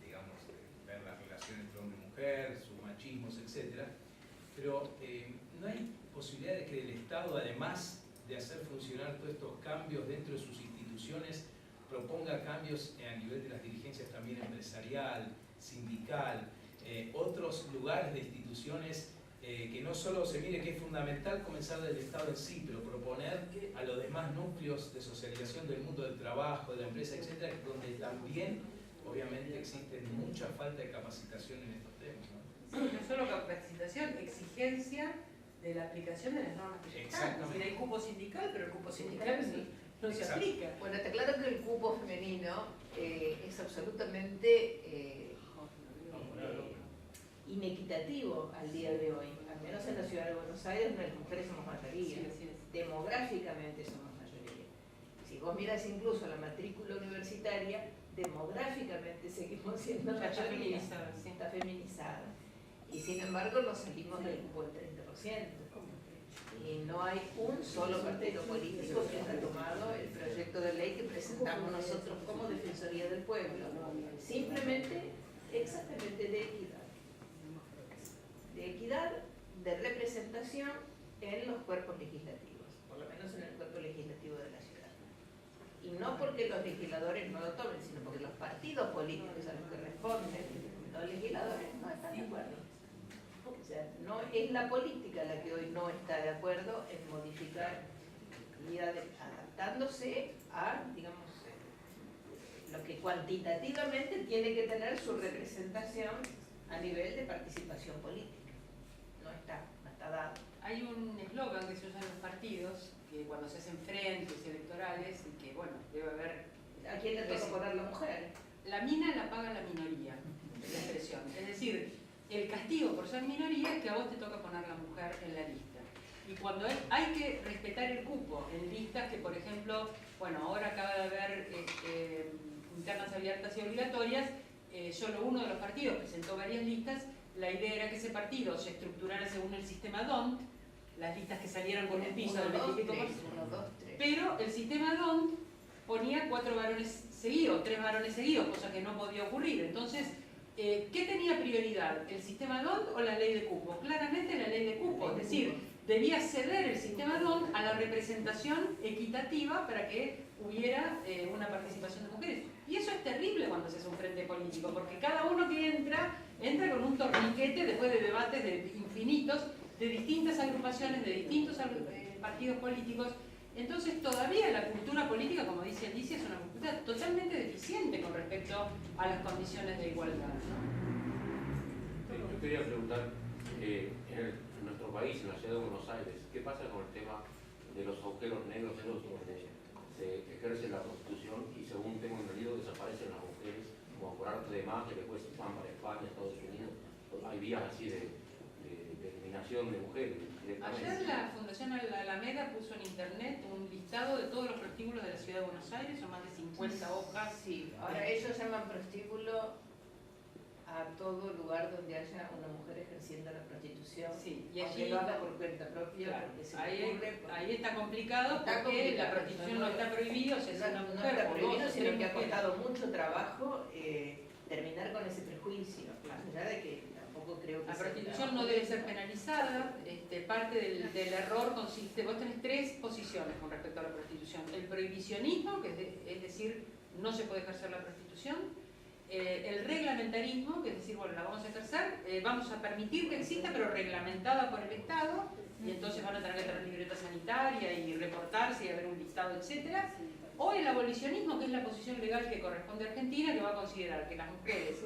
digamos, de ver las relaciones entre hombre y mujer, sus machismos, etc. Pero no hay posibilidad de que el Estado, además de hacer funcionar todos estos cambios dentro de sus instituciones, proponga cambios a nivel de las dirigencias también empresarial, sindical, otros lugares de instituciones, que no solo se mire que es fundamental comenzar del Estado en sí, pero proponer a los demás núcleos de socialización del mundo del trabajo, de la empresa, etcétera, donde también obviamente existe mucha falta de capacitación en estos temas, ¿no? Sí, no solo capacitación, exigencia de la aplicación de las normas que ya están. Es decir, hay cupo sindical, pero el cupo sindical no se aplica. Bueno, está claro que el cupo femenino es absolutamente inequitativo al día de hoy, al menos en la ciudad de Buenos Aires, donde las mujeres somos mayoría, demográficamente somos mayoría. Si vos miras incluso la matrícula universitaria, demográficamente seguimos siendo mayoría, está feminizada. Y sin embargo nos salimos del cupo del 30%. Y no hay un solo partido político que haya tomado el proyecto de ley que presentamos nosotros como Defensoría del Pueblo, simplemente, exactamente de equidad, de representación en los cuerpos legislativos, por lo menos en el cuerpo legislativo de la ciudad. Y no porque los legisladores no lo tomen, sino porque los partidos políticos a los que responden los legisladores no están de acuerdo. O sea, no es la política la que hoy no está de acuerdo en modificar y adaptándose a, digamos, lo que cuantitativamente tiene que tener su representación a nivel de participación política. No está dado. Hay un eslogan que se usa en los partidos, que cuando se hacen frentes electorales, y que, bueno, debe haber... ¿A quién le toca poner la mujer? La mina la paga la minoría, es la expresión. Es decir, el castigo por ser minoría es que a vos te toca poner la mujer en la lista. Y cuando hay que respetar el cupo en listas que, por ejemplo, bueno, ahora acaba de haber internas abiertas y obligatorias, solo uno de los partidos presentó varias listas. La idea era que ese partido se estructurara según el sistema DONT, las listas que salieron con un piso del 25%. Pero el sistema DONT ponía 4 varones seguidos, 3 varones seguidos, cosa que no podía ocurrir. Entonces, ¿qué tenía prioridad? ¿El sistema DONT o la ley de cupo? Claramente la ley de cupo, es decir, debía ceder el sistema DONT a la representación equitativa para que hubiera una participación de mujeres. Y eso es terrible cuando se hace un frente político, porque cada uno que entra con un torniquete después de debates infinitos de distintas agrupaciones, de distintos partidos políticos. Entonces todavía la cultura política, como dice Alicia, es una cultura totalmente deficiente con respecto a las condiciones de igualdad, ¿no? Yo quería preguntar, en nuestro país, en la ciudad de Buenos Aires, ¿qué pasa con el tema de los agujeros negros donde se ejerce la prostitución y, según tengo entendido, desaparecen las mujeres como por arte de magia, que después van para España, Estados Unidos? Hay vías así de eliminación de mujeres directamente. Ayer la Fundación Alameda puso en internet un listado de todos los prostíbulos de la ciudad de Buenos Aires, son más de 50 hojas. Sí, ahora ellos llaman prostíbulo a todo lugar donde haya una mujer ejerciendo la prostitución. Sí, y allí lo haga por cuenta propia. Claro, Porque ahí está complicado porque la prostitución no está prohibida, o sea, si una mujer no está prohibido, sino que ha mujeres. costado mucho trabajo terminar con ese prejuicio, más allá de que tampoco creo que la sea prostitución no debe ser penalizada. Parte del error consiste, vos tenés 3 posiciones con respecto a la prostitución: el prohibicionismo, que es decir, no se puede ejercer la prostitución; el reglamentarismo, que es decir, bueno, la vamos a ejercer, vamos a permitir que exista, pero reglamentada por el Estado, y entonces van a tener que tener libreta sanitaria y reportarse y haber un listado, etcétera. O el abolicionismo, que es la posición legal que corresponde a Argentina, que va a considerar que las mujeres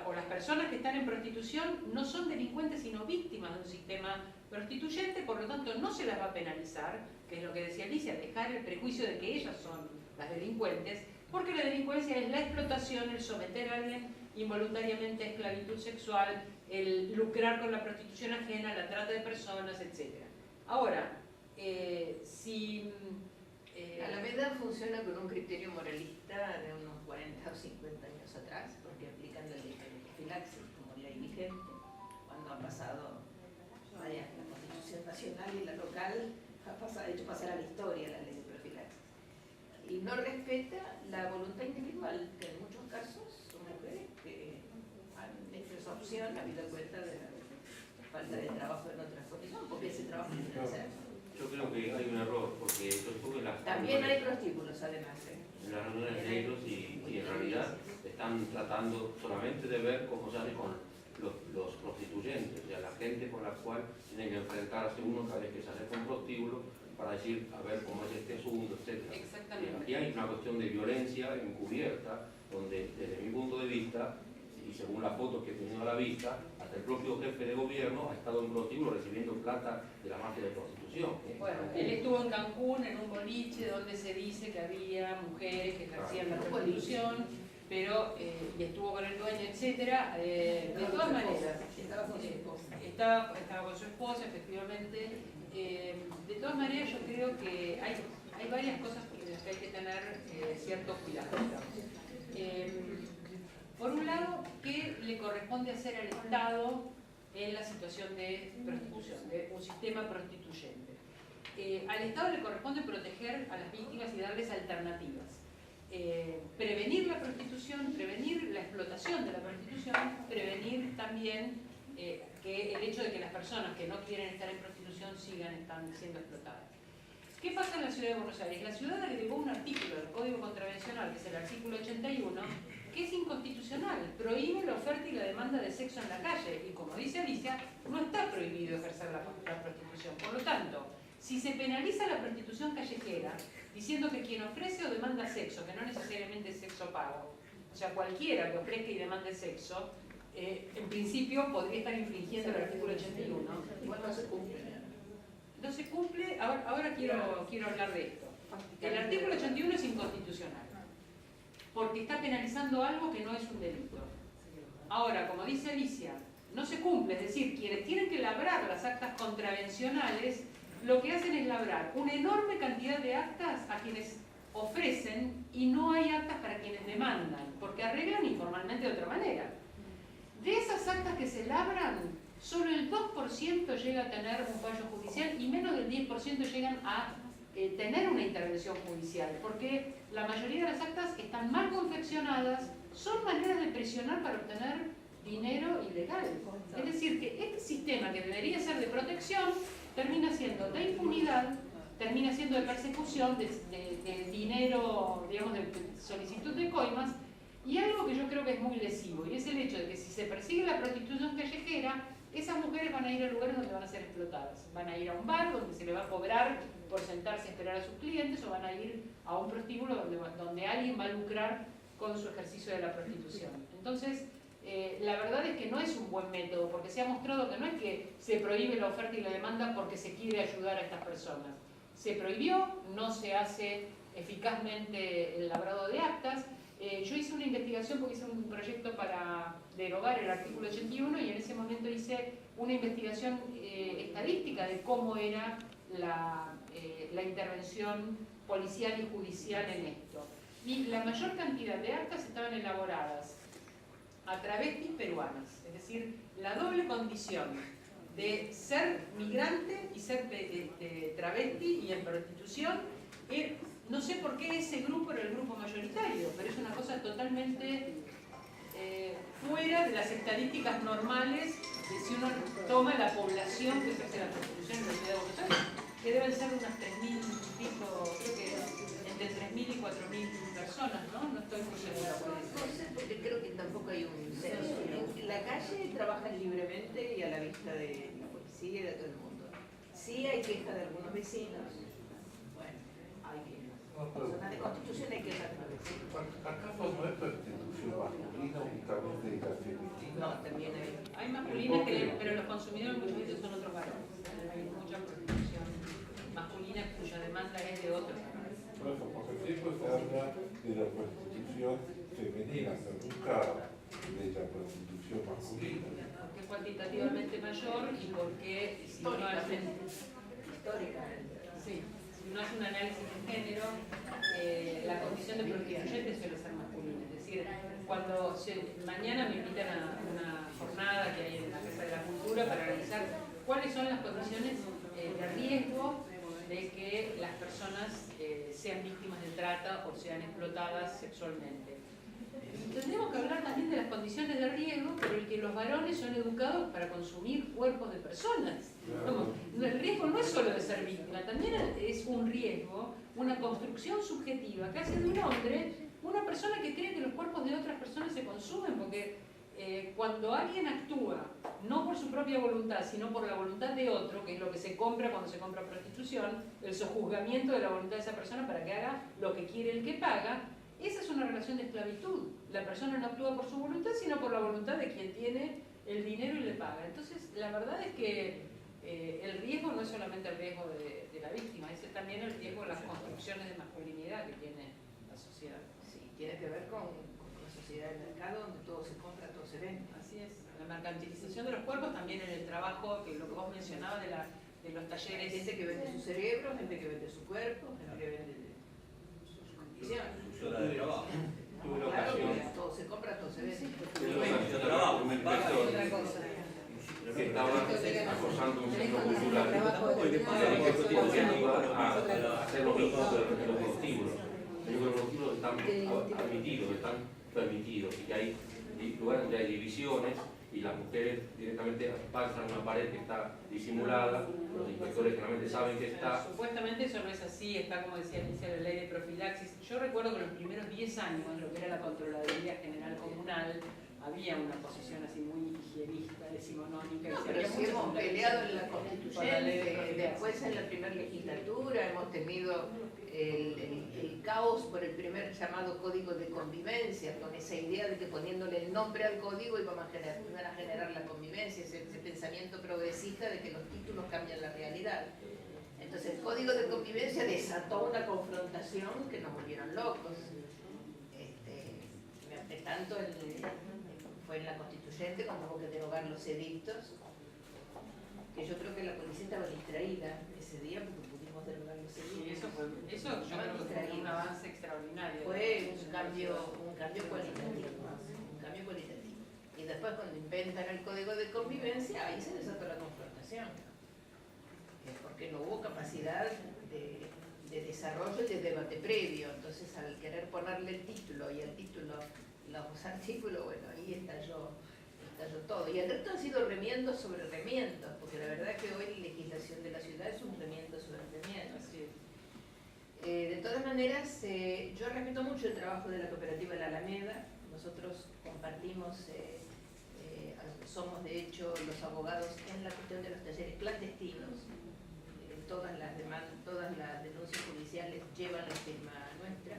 o las personas que están en prostitución no son delincuentes sino víctimas de un sistema prostituyente, por lo tanto no se las va a penalizar, que es lo que decía Alicia, dejar el prejuicio de que ellas son las delincuentes, porque la delincuencia es la explotación, el someter a alguien involuntariamente a esclavitud sexual, el lucrar con la prostitución ajena, la trata de personas, etc. Ahora, si... Alameda funciona con un criterio moralista de unos 40 o 50 años atrás, porque aplican la ley de profilaxis como ley vigente, cuando ha pasado, vaya, la Constitución Nacional y la local ha hecho pasar a la historia la ley de profilaxis. Y no respeta la voluntad individual, que en muchos casos son mujeres que han hecho esa opción, habida cuenta de la falta de trabajo en otras condiciones, porque ese trabajo tiene que hacer. Yo creo que hay un error, porque yo estuve en las También hay prostíbulos, además. En las reuniones de ellos y en realidad están tratando solamente de ver cómo se hace con los prostituyentes, o sea, la gente con la cual tienen que enfrentarse uno cada vez que se hace con prostíbulo para decir, a ver cómo es este asunto, etc. Exactamente. Aquí hay una cuestión de violencia encubierta, donde desde mi punto de vista, y según las fotos que he tenido a la vista, hasta el propio jefe de gobierno ha estado en prostíbulo recibiendo plata de la mafia de prostitución. Bueno, él estuvo en Cancún en un boliche donde se dice que había mujeres que ejercían la prostitución, pero, y estuvo con el dueño, etcétera. De todas maneras, estaba con su esposa, efectivamente. De todas maneras, yo creo que hay varias cosas en las que hay que tener cierto cuidado. Por un lado, ¿qué le corresponde hacer al Estado en la situación de prostitución, de un sistema prostituyente? Al Estado le corresponde proteger a las víctimas y darles alternativas. Prevenir la prostitución, prevenir la explotación de la prostitución, prevenir también que el hecho de que las personas que no quieren estar en prostitución están siendo explotadas. ¿Qué pasa en la Ciudad de Buenos Aires? La ciudad agregó un artículo del Código Contravencional, que es el artículo 81, que es inconstitucional, prohíbe la oferta y la demanda de sexo en la calle, y como dice Alicia, no está prohibido ejercer la prostitución. Por lo tanto, si se penaliza la prostitución callejera, diciendo que quien ofrece o demanda sexo, que no necesariamente es sexo pago, o sea, cualquiera que ofrezca y demande sexo, en principio podría estar infringiendo el artículo 81. Igual no se cumple. No se cumple, ahora quiero hablar de esto. El artículo 81 es inconstitucional, porque está penalizando algo que no es un delito. Ahora, como dice Alicia, no se cumple, es decir, quienes tienen que labrar las actas contravencionales, lo que hacen es labrar una enorme cantidad de actas a quienes ofrecen y no hay actas para quienes demandan, porque arreglan informalmente de otra manera. De esas actas que se labran, solo el 2% llega a tener un fallo judicial y menos del 10% llegan a tener una intervención judicial, porque la mayoría de las actas están mal confeccionadas, son maneras de presionar para obtener dinero ilegal. Es decir, que este sistema que debería ser de protección termina siendo de impunidad, termina siendo de persecución, de dinero, digamos, de solicitud de coimas, y algo que yo creo que es muy lesivo, y es el hecho de que si se persigue la prostitución callejera, esas mujeres van a ir a lugares donde van a ser explotadas. Van a ir a un bar donde se le va a cobrar por sentarse a esperar a sus clientes, o van a ir a un prostíbulo donde alguien va a lucrar con su ejercicio de la prostitución. Entonces, la verdad es que no es un buen método, porque se ha mostrado que no es que se prohíbe la oferta y la demanda porque se quiere ayudar a estas personas. Se prohibió, no se hace eficazmente el labrado de actas. Yo hice una investigación porque hice un proyecto para derogar el artículo 81 y en ese momento hice una investigación estadística de cómo era la intervención policial y judicial en esto. Y la mayor cantidad de actas estaban elaboradas a travestis peruanas, es decir, la doble condición de ser migrante y ser travesti y en prostitución. No sé por qué ese grupo era el grupo mayoritario, pero es una cosa totalmente fuera de las estadísticas normales de si uno toma la población que ejerce la prostitución en la ciudad de Buenos Aires, que deben ser unas 3.000 y pico, creo que entre 3.000 y 4.000 personas, ¿no? No estoy muy segura por eso. No sé, porque creo que tampoco hay un censo. En la calle trabajan libremente y a la vista de la policía y de todo el mundo. Sí hay quejas de algunos vecinos. Bueno, hay quejas. Zonas de constitución hay quejas de los vecinos. ¿Acaso no es prostitución masculina ubicar de la femenina. No, también hay masculinas, pero los consumidores muchas veces son otros varones. Hay mucha prostitución masculina cuya demanda es de otros varones. Por eso, porque siempre se habla de la prostitución femenina, pero nunca de la prostitución masculina. Porque es cuantitativamente mayor y porque si uno hace, sí, si uno hace un análisis de género, la condición de prostituyente suele ser masculina. Es decir, cuando mañana me invitan a una jornada que hay en la Casa de la Cultura para analizar cuáles son las condiciones de riesgo de que las personas sean víctimas de trata o sean explotadas sexualmente. Tendremos que hablar también de las condiciones de riesgo por el que los varones son educados para consumir cuerpos de personas. El riesgo no es solo de ser víctima, también es un riesgo, una construcción subjetiva que hace de un hombre una persona que cree que los cuerpos de otras personas se consumen, porque cuando alguien actúa no por su propia voluntad, sino por la voluntad de otro, que es lo que se compra cuando se compra prostitución, el sojuzgamiento de la voluntad de esa persona para que haga lo que quiere el que paga, esa es una relación de esclavitud. La persona no actúa por su voluntad, sino por la voluntad de quien tiene el dinero y le paga. Entonces, la verdad es que el riesgo no es solamente el riesgo de la víctima, es también el riesgo de las construcciones de masculinidad que tiene la sociedad. Sí, tiene que ver con la sociedad del mercado donde todo se compra, todo se vende. Así es. La mercantilización de los cuerpos también en el trabajo, que lo que vos mencionabas de los talleres. Hay gente que vende su cerebro, gente que vende su cuerpo, gente que vende sus condiciones. Su hora de trabajo. Tuve la Claro, ocasión, que todo se compra, todo se vende. tuve la ocasión de hablar con un inspector Otra cosa. que estaba acosando un centro cultural. Trabajo Le dije que iba a hacer lo mismo de los prostíbulos. Los prostíbulos están admitidos, están permitidos, y que hay lugares donde hay divisiones y las mujeres directamente pasan una pared que está disimulada, los inspectores generalmente saben que está. Supuestamente eso no es así, está como decía Alicia, la ley de profilaxis. Yo recuerdo que los primeros 10 años, lo que era la Contraloría General Comunal, había una posición así muy higienista, decimonónica. No, pero sí hemos peleado en la Constituyente, después en la primera legislatura hemos tenido el caos por el primer llamado Código de Convivencia, con esa idea de que poniéndole el nombre al código iban a generar la convivencia, ese pensamiento progresista de que los títulos cambian la realidad. Entonces el Código de Convivencia desató una confrontación que nos volvieron locos. Tanto fue en la Constituyente cuando hubo que derogar los edictos, que yo creo que la policía estaba distraída ese día porque pudimos derogar los edictos. Sí, eso yo creo que fue un avance extraordinario. Fue un cambio cualitativo, Y después cuando inventan el Código de Convivencia, ahí se desató la confrontación, porque no hubo capacidad de desarrollo y de debate previo. Entonces, al querer ponerle el título y al título los artículos, bueno, ahí estalló todo. Y el resto han sido remiendos sobre remiendos, porque la verdad es que hoy la legislación de la ciudad es un remiendo sobre remiendo. De todas maneras, yo respeto mucho el trabajo de la cooperativa La Alameda. Nosotros compartimos, somos de hecho los abogados en la cuestión de los talleres clandestinos. Todas las denuncias judiciales llevan la firma nuestra,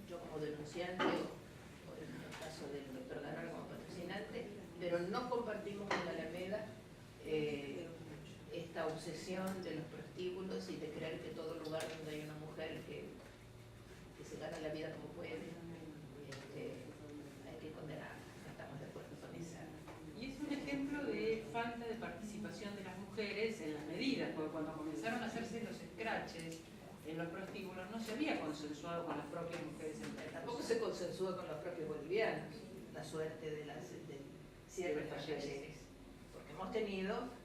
yo como denunciante o en el caso del doctor Ganor como patrocinante, pero no compartimos con la Alameda esta obsesión de los prostíbulos y de creer que todo lugar donde hay una mujer que se gana la vida como puede, hay que condenarla. No estamos de acuerdo con esa. Y es un ejemplo de falta de participación de las mujeres en las medidas, porque cuando comenzaron a hacerse los scratches en los prostíbulos no se había consensuado con las propias mujeres. Tampoco se consensúa con los propios bolivianos la suerte de ciertos talleres, porque hemos tenido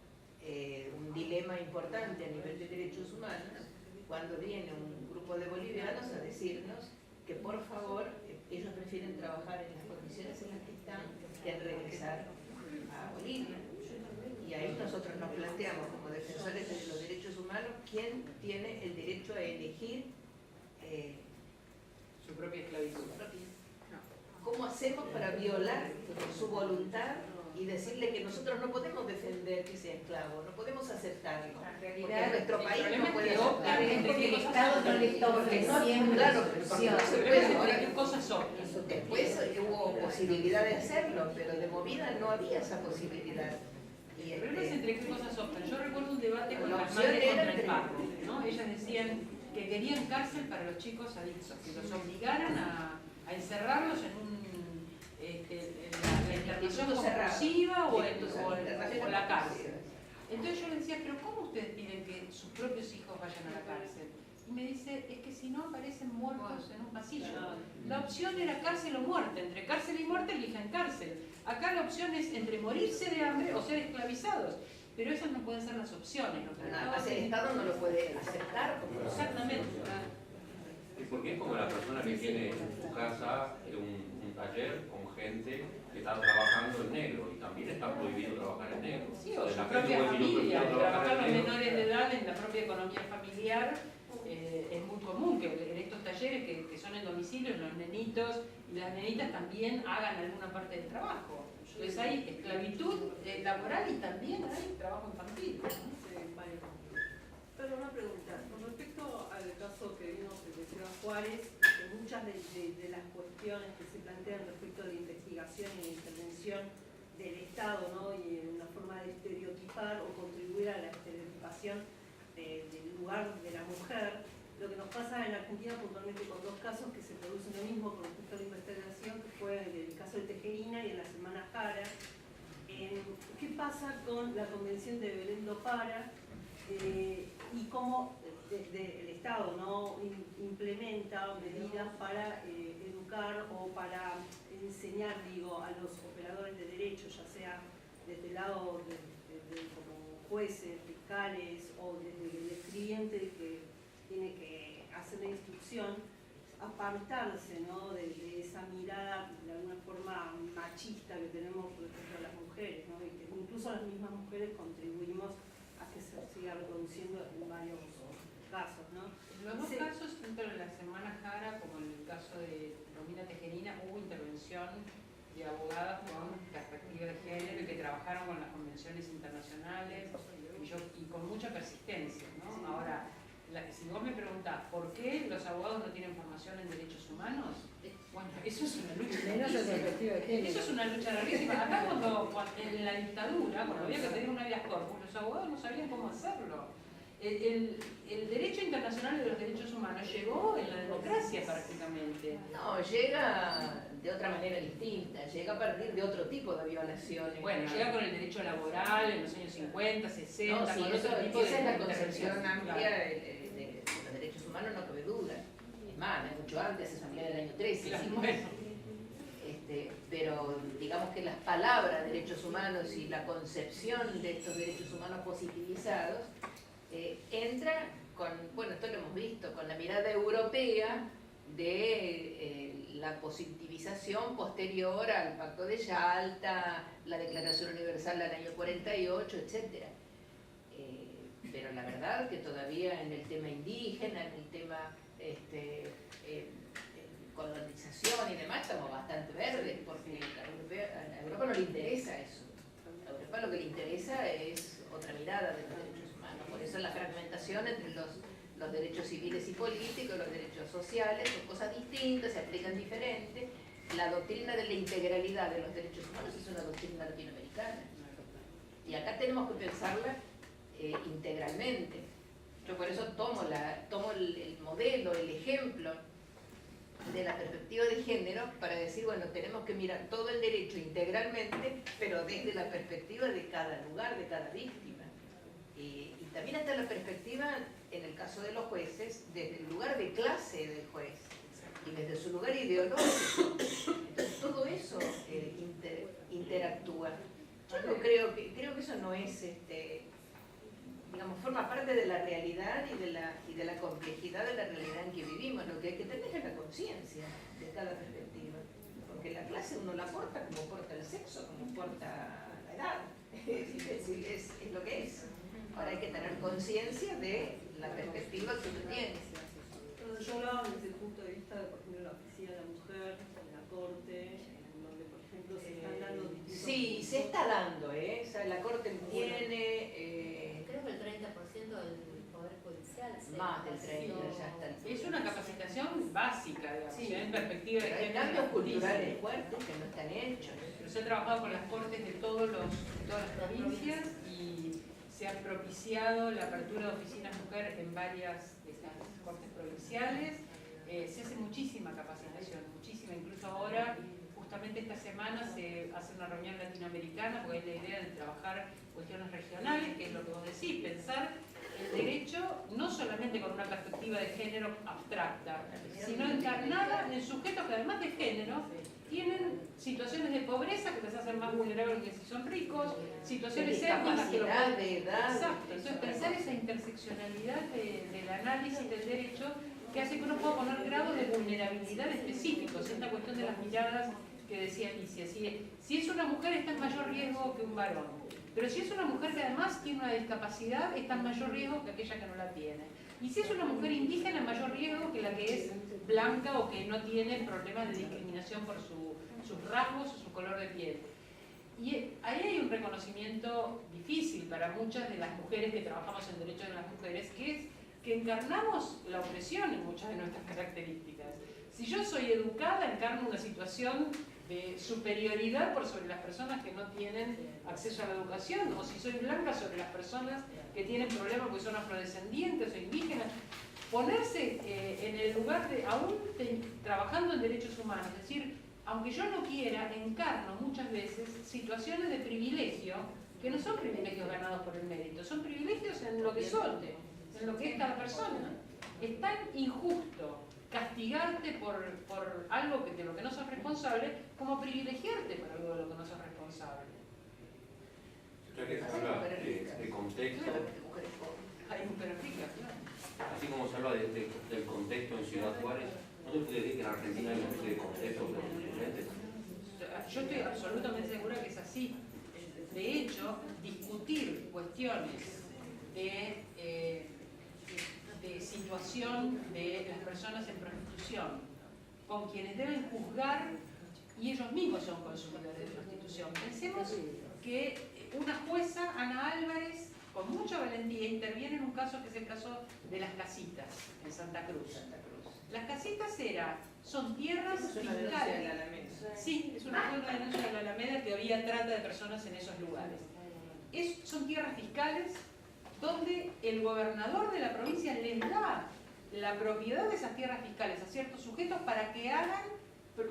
un dilema importante a nivel de derechos humanos cuando viene un grupo de bolivianos a decirnos que por favor ellos prefieren trabajar en las condiciones en las que están que en regresar a Bolivia. Y ahí nosotros nos planteamos como defensores de los derechos humanos quién tiene el derecho a elegir su propia esclavitud. ¿Cómo hacemos para violar su voluntad y decirle que nosotros no podemos defender que sea esclavo, no podemos aceptarlo? Porque en nuestro país no puede aceptar. Porque el Estado no le está ofreciendo Claro, solución. no se puede. ¿Qué cosas son? Después hubo posibilidad de hacerlo, pero de movida no había esa posibilidad. Y El problema es entre qué cosas optan. Yo recuerdo un debate con La las opción madres era contra el entre- paro, ¿no? Ellas decían que querían cárcel para los chicos adictos, que los obligaran a encerrarlos en la internación Instituto cerrado. compulsiva o Instituto la cárcel. cerrado. Entonces yo le decía, pero ¿cómo ustedes piden que sus propios hijos vayan a la cárcel? Y me dice, es que si no aparecen muertos en un pasillo. La opción era cárcel o muerte. Entre cárcel y muerte eligen cárcel. Acá la opción es entre morirse de hambre o ser esclavizados. Pero esas no pueden ser las opciones. Lo que Además, el Estado no lo puede aceptar. Exactamente. Y porque es como la persona que tiene en su casa un taller con gente que está trabajando en negro y también está prohibido trabajar en negro. Sí, o De su la propia gente que yo familia, prefiero trabajar los en negro. menores de edad en la propia economía familiar. Es muy común que en estos talleres que son en domicilio, los nenitos y las nenitas también hagan alguna parte del trabajo. Entonces hay esclavitud laboral y también hay trabajo infantil. Pero una pregunta, con respecto al caso que vimos de Ciudad Juárez, que muchas de las cuestiones que se plantean respecto de la investigación y la intervención del Estado, ¿no? Y en una forma de estereotipar o contribuir a la estereotipación del lugar de la mujer, lo que nos pasa en Argentina puntualmente con dos casos que se producen lo mismo con respecto a la investigación, que fue el caso de Tejerina y en la Semana Jara. ¿Qué pasa con la Convención de Belén do Pará? Y cómo desde el Estado, ¿no? implementa medidas para educar o para enseñar, digo, a los operadores de derecho, ya sea desde el lado como jueces, fiscales o desde el escribiente que tiene que hacer la instrucción, apartarse, ¿no? de esa mirada de alguna forma machista que tenemos respecto a las mujeres, ¿no? Y que incluso las mismas mujeres contribuimos a que se siga reproduciendo en varios casos, ¿no? Los dos casos, tanto en la Semana Jara como en el caso de Romina Tejerina, hubo intervención de abogadas con perspectiva de género y que trabajaron con las convenciones internacionales y con mucha persistencia, ¿no? Sí. Ahora, si vos me preguntás ¿por qué los abogados no tienen formación en derechos humanos? Bueno, eso es una lucha larguísima. Eso es una lucha larguísima. Acá cuando en la dictadura, cuando había que tener un habeas corpus, los abogados no sabían cómo hacerlo. El derecho internacional de los derechos humanos llegó en la democracia prácticamente. No, llega de otra manera distinta, llega a partir de otro tipo de violaciones. Bueno, llega con el derecho laboral en los años 50, 60, No, sí, con eso, otro tipo de esa es la intervención. concepción amplia Claro. de los derechos humanos, no cabe duda. Es más, es mucho antes, es amplia del año 13. Claro, ¿sí? bueno. Pero digamos que las palabras derechos humanos y la concepción de estos derechos humanos positivizados entra con, bueno, esto lo hemos visto, con la mirada europea de la positivización posterior al Pacto de Yalta, la Declaración Universal del año 48, etc. Pero la verdad que todavía en el tema indígena, en el tema colonización y demás, estamos bastante verdes, porque a Europa no le interesa eso. A Europa lo que le interesa es otra mirada de los derechos humanos. Por eso la fragmentación entre los derechos civiles y políticos, los derechos sociales, son cosas distintas, se aplican diferente. La doctrina de la integralidad de los derechos humanos es una doctrina latinoamericana. Y acá tenemos que pensarla integralmente. Yo por eso tomo el modelo, el ejemplo de la perspectiva de género para decir, bueno, tenemos que mirar todo el derecho integralmente, pero desde la perspectiva de cada lugar, de cada víctima. Y también está la perspectiva, en el caso de los jueces, desde el lugar de clase del juez y desde su lugar ideológico. Entonces todo eso interactúa. Yo no creo que eso no es, digamos, forma parte de la realidad y de la complejidad de la realidad en que vivimos. Lo que hay que tener es la conciencia de cada perspectiva. Porque la clase uno la porta como porta el sexo, como porta la edad. Es lo que es. Ahora hay que tener conciencia de la perspectiva que uno tiene. Pero yo hablaba desde el punto de vista de, por ejemplo, la oficina de la mujer, en la corte, en donde, por ejemplo, se están dando distintos... Sí, se está dando, o sea, la corte tiene... Creo que el 30% del poder judiciales. Más del 30 ya está. Es una capacitación básica, digamos, Sí. en perspectiva de Pero hay género. cambios culturales fuertes que no están hechos. Pero se ha trabajado con las cortes de todas las provincias y se ha propiciado la apertura de oficinas mujer en varias de estas cortes provinciales. Se hace muchísima capacitación, muchísima. Incluso ahora, justamente esta semana, se hace una reunión latinoamericana porque hay la idea de trabajar cuestiones regionales, que es lo que vos decís, pensar el derecho no solamente con una perspectiva de género abstracta, sino encarnada en sujetos que además de género tienen situaciones de pobreza que les hacen más vulnerables que si son ricos, situaciones étnicas que Discapacidad, de edad. Exacto, entonces pensar esa interseccionalidad del análisis del derecho que hace que uno pueda poner grados de vulnerabilidad específicos, esta cuestión de las miradas que decía Alicia, si es una mujer está en mayor riesgo que un varón, pero si es una mujer que además tiene una discapacidad está en mayor riesgo que aquella que no la tiene, y si es una mujer indígena en mayor riesgo que la que es blanca o que no tiene problemas de discriminación por sus rasgos o su color de piel. Y ahí hay un reconocimiento difícil para muchas de las mujeres que trabajamos en derechos de las mujeres, que es que encarnamos la opresión en muchas de nuestras características. Si yo soy educada, encarno una situación de superioridad por sobre las personas que no tienen acceso a la educación, o si soy blanca sobre las personas que tienen problemas porque son afrodescendientes o indígenas. Ponerse en el lugar de, aún trabajando en derechos humanos, es decir, aunque yo no quiera, encarno muchas veces situaciones de privilegio que no son privilegios ganados por el mérito, son privilegios en lo que son, en lo que es cada persona. Es tan injusto castigarte por algo de lo que no sos responsable como privilegiarte por algo de lo que no sos responsable. Ya que se habla de contexto, Hay mujeres ricas, claro. así como se habla del contexto en Ciudad Juárez, ¿no se puede decir que en Argentina hay una especie de contexto constituyente? Yo estoy absolutamente segura que es así. De hecho, discutir cuestiones de situación de las personas en prostitución con quienes deben juzgar, y ellos mismos son consumidores de prostitución. Pensemos que una jueza, Ana Álvarez, con mucha valentía interviene en un caso que es el caso de las casitas en Santa Cruz. Las casitas son tierras fiscales. Sí, es una denuncia de la Alameda que había trata de personas en esos lugares. Son tierras fiscales donde el gobernador de la provincia les da la propiedad de esas tierras fiscales a ciertos sujetos para que hagan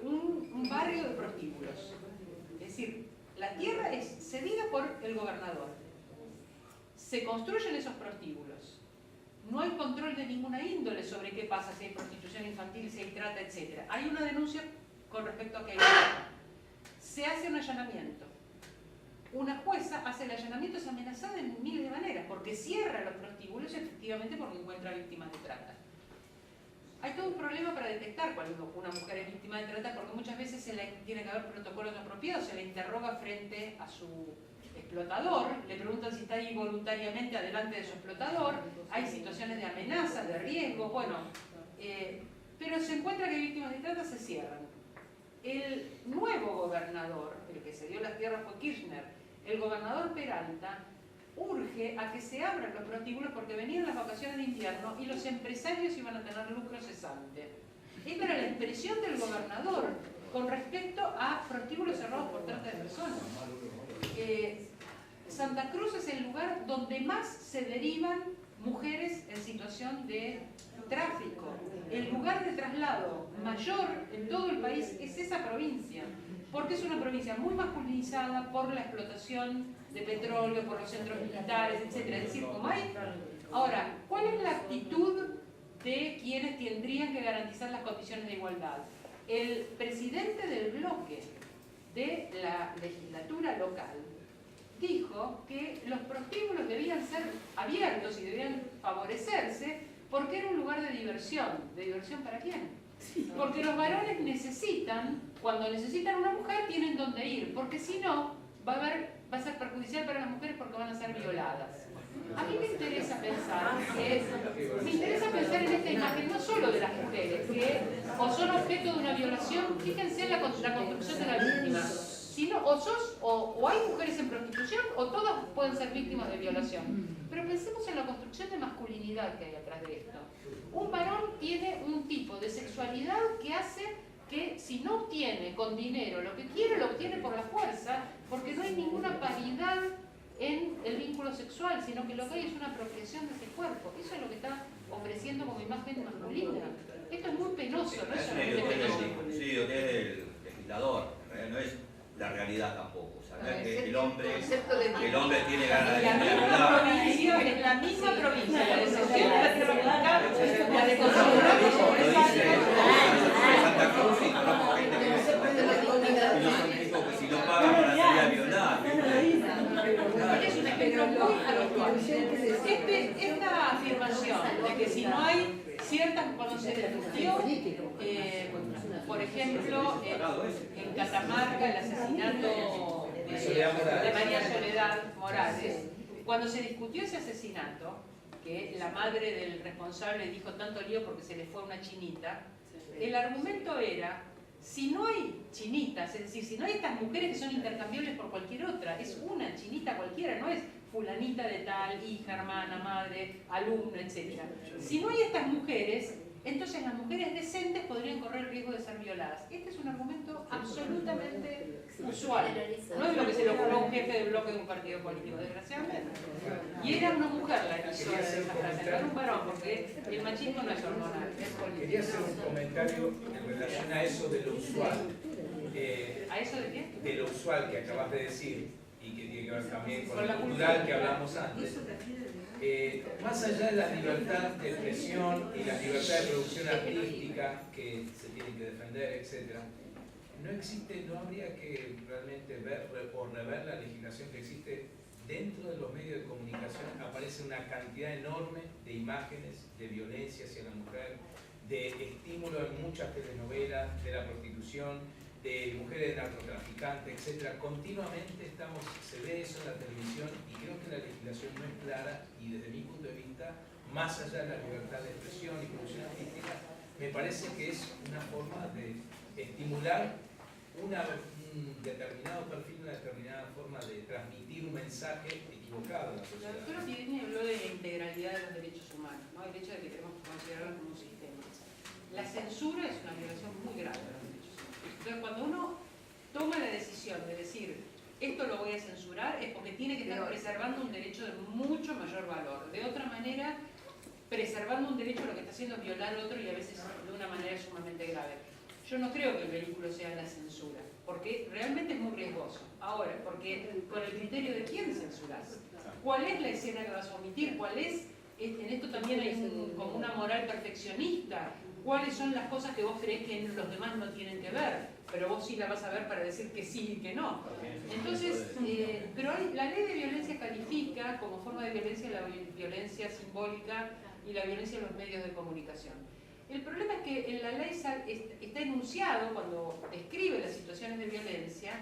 un barrio de prostíbulos. Es decir, la tierra es cedida por el gobernador. Se construyen esos prostíbulos. No hay control de ninguna índole sobre qué pasa, si hay prostitución infantil, si hay trata, etc. Hay una denuncia con respecto a que hay trata. Se hace un allanamiento. Una jueza hace el allanamiento, es amenazada de miles de maneras, porque cierra los prostíbulos efectivamente porque encuentra víctimas de trata. Hay todo un problema para detectar cuando una mujer es víctima de trata, porque muchas veces tiene que haber protocolos apropiados, se le interroga frente a su explotador, le preguntan si está ahí voluntariamente adelante de su explotador, hay situaciones de amenaza, de riesgo, pero se encuentra que víctimas de trata se cierran. El nuevo gobernador, el que se dio las tierras fue Kirchner, el gobernador Peralta urge a que se abran los prostíbulos porque venían las vacaciones de invierno y los empresarios iban a tener lucro cesante. Esta era la expresión del gobernador con respecto a prostíbulos cerrados por trata de personas. Santa Cruz es el lugar donde más se derivan mujeres en situación de tráfico. El lugar de traslado mayor en todo el país es esa provincia, porque es una provincia muy masculinizada por la explotación de petróleo, por los centros militares, etc. Es decir, como hay... Ahora, ¿cuál es la actitud de quienes tendrían que garantizar las condiciones de igualdad? El presidente del bloque de la legislatura local dijo que los prostíbulos debían ser abiertos y debían favorecerse porque era un lugar de diversión. ¿De diversión para quién? Porque los varones necesitan, cuando necesitan una mujer, tienen donde ir, porque si no, va a ser perjudicial para las mujeres porque van a ser violadas. A mí me interesa pensar en esta imagen no solo de las mujeres, que o son objeto de una violación, fíjense en la construcción de la víctima, sino o hay mujeres en prostitución o todas pueden ser víctimas de violación. Pero pensemos en la construcción de masculinidad que hay atrás de esto. Un varón tiene un tipo de sexualidad que hace que si no obtiene con dinero lo que quiere, lo obtiene por la fuerza, porque no hay ninguna paridad en el vínculo sexual, sino que lo que hay es una apropiación de ese cuerpo. Eso es lo que está ofreciendo como imagen masculina. Esto es muy penoso, no es solamente penoso. Sí, lo que es el legislador, no es la realidad tampoco. O sea, no es que el hombre tiene ganas de violar. En la misma provincia, la decisión la de Santa Cruz y conozco gente que si no pagan van a salir a violar. Es un ejemplo muy habitual. Esta afirmación de que si no hay ciertas, cuando se discutió, por ejemplo, en Catamarca, el asesinato de María Soledad Morales, cuando se discutió ese asesinato, que la madre del responsable dijo tanto lío porque se le fue una chinita, el argumento era, si no hay chinitas, es decir, si no hay estas mujeres que son intercambiables por cualquier otra, es una chinita cualquiera, no es fulanita de tal, hija, hermana, madre, alumna, etc. Si no hay estas mujeres, entonces las mujeres decentes podrían correr el riesgo de ser violadas. Este es un argumento absolutamente usual. No es lo que se le ocurrió a un jefe de bloque de un partido político, desgraciadamente. Y era una mujer la que hizo esa frase, no era un varón, porque el machismo no es hormonal, es político. Quería hacer un comentario en relación a eso de lo usual. ¿A eso de qué? De lo usual que acabas de decir, y que tiene que ver también con lo cultural que hablamos antes. Más allá de la libertad de expresión y la libertad de producción artística que se tiene que defender, etc., no habría que realmente ver o rever la legislación que existe dentro de los medios de comunicación. Aparece una cantidad enorme de imágenes de violencia hacia la mujer, de estímulo en muchas telenovelas, de la prostitución, de mujeres narcotraficantes, etc. Continuamente se ve eso en la televisión y creo que la legislación no es clara y desde mi punto de vista, más allá de la libertad de expresión y producción artística, me parece que es una forma de estimular un determinado perfil, una determinada forma de transmitir un mensaje equivocado a la sociedad. La doctora Piedrini habló de la integralidad de los derechos humanos, ¿no? El hecho de que tenemos que considerarlo como un sistema. La censura es una violación muy grave de los derechos humanos. Entonces, cuando uno toma la decisión de decir esto lo voy a censurar, es porque tiene que estar preservando un derecho de mucho mayor valor. De otra manera, preservando un derecho lo que está haciendo es violar otro y a veces de una manera sumamente grave. Yo no creo que el vehículo sea la censura, porque realmente es muy riesgoso. Ahora, porque con el criterio de quién censurás, cuál es la escena que vas a omitir, cuál es, en esto también hay como una moral perfeccionista, cuáles son las cosas que vos creés que los demás no tienen que ver, pero vos sí la vas a ver para decir que sí y que no. Entonces, pero la ley de violencia califica como forma de violencia la violencia simbólica y la violencia en los medios de comunicación. El problema es que en la ley está enunciado, cuando describe las situaciones de violencia,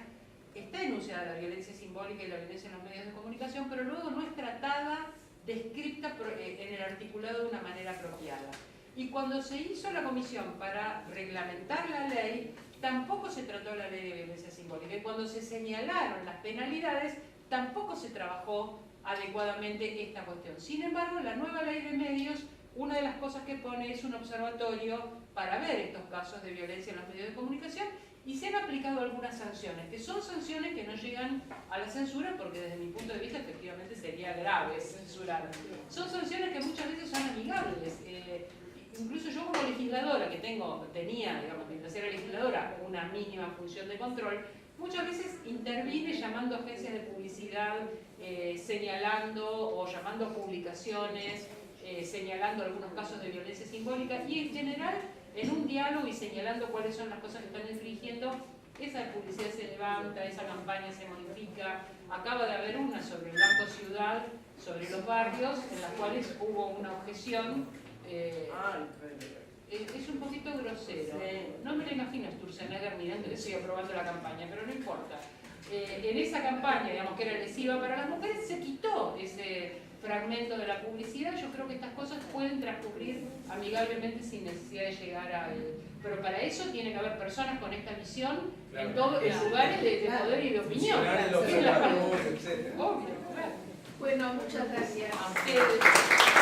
está enunciada la violencia simbólica y la violencia en los medios de comunicación, pero luego no es tratada, descrita en el articulado de una manera apropiada. Y cuando se hizo la comisión para reglamentar la ley, tampoco se trató la ley de violencia simbólica. Y cuando se señalaron las penalidades, tampoco se trabajó adecuadamente esta cuestión. Sin embargo, la nueva ley de medios, una de las cosas que pone es un observatorio para ver estos casos de violencia en los medios de comunicación y se han aplicado algunas sanciones, que son sanciones que no llegan a la censura porque desde mi punto de vista efectivamente sería grave censurar. Son sanciones que muchas veces son amigables. Incluso yo como legisladora, que tenía, digamos, mientras era legisladora, una mínima función de control, muchas veces intervine llamando a agencias de publicidad, señalando o llamando a publicaciones, señalando algunos casos de violencia simbólica y en general en un diálogo y señalando cuáles son las cosas que están infringiendo, esa publicidad se levanta, esa campaña se modifica. Acaba de haber una sobre el Banco Ciudad, sobre los barrios, en las cuales hubo una objeción. Es un poquito grosero. No me lo imagino a Sturzenegger mirando que estoy aprobando la campaña, pero no importa. En esa campaña, digamos, que era lesiva para las mujeres, se quitó ese fragmento de la publicidad. Yo creo que estas cosas pueden transcurrir amigablemente sin necesidad de llegar a... Pero para eso tiene que haber personas con esta visión en todos los lugares de poder y de opinión. Obvio, claro. Bueno, muchas gracias. A ustedes.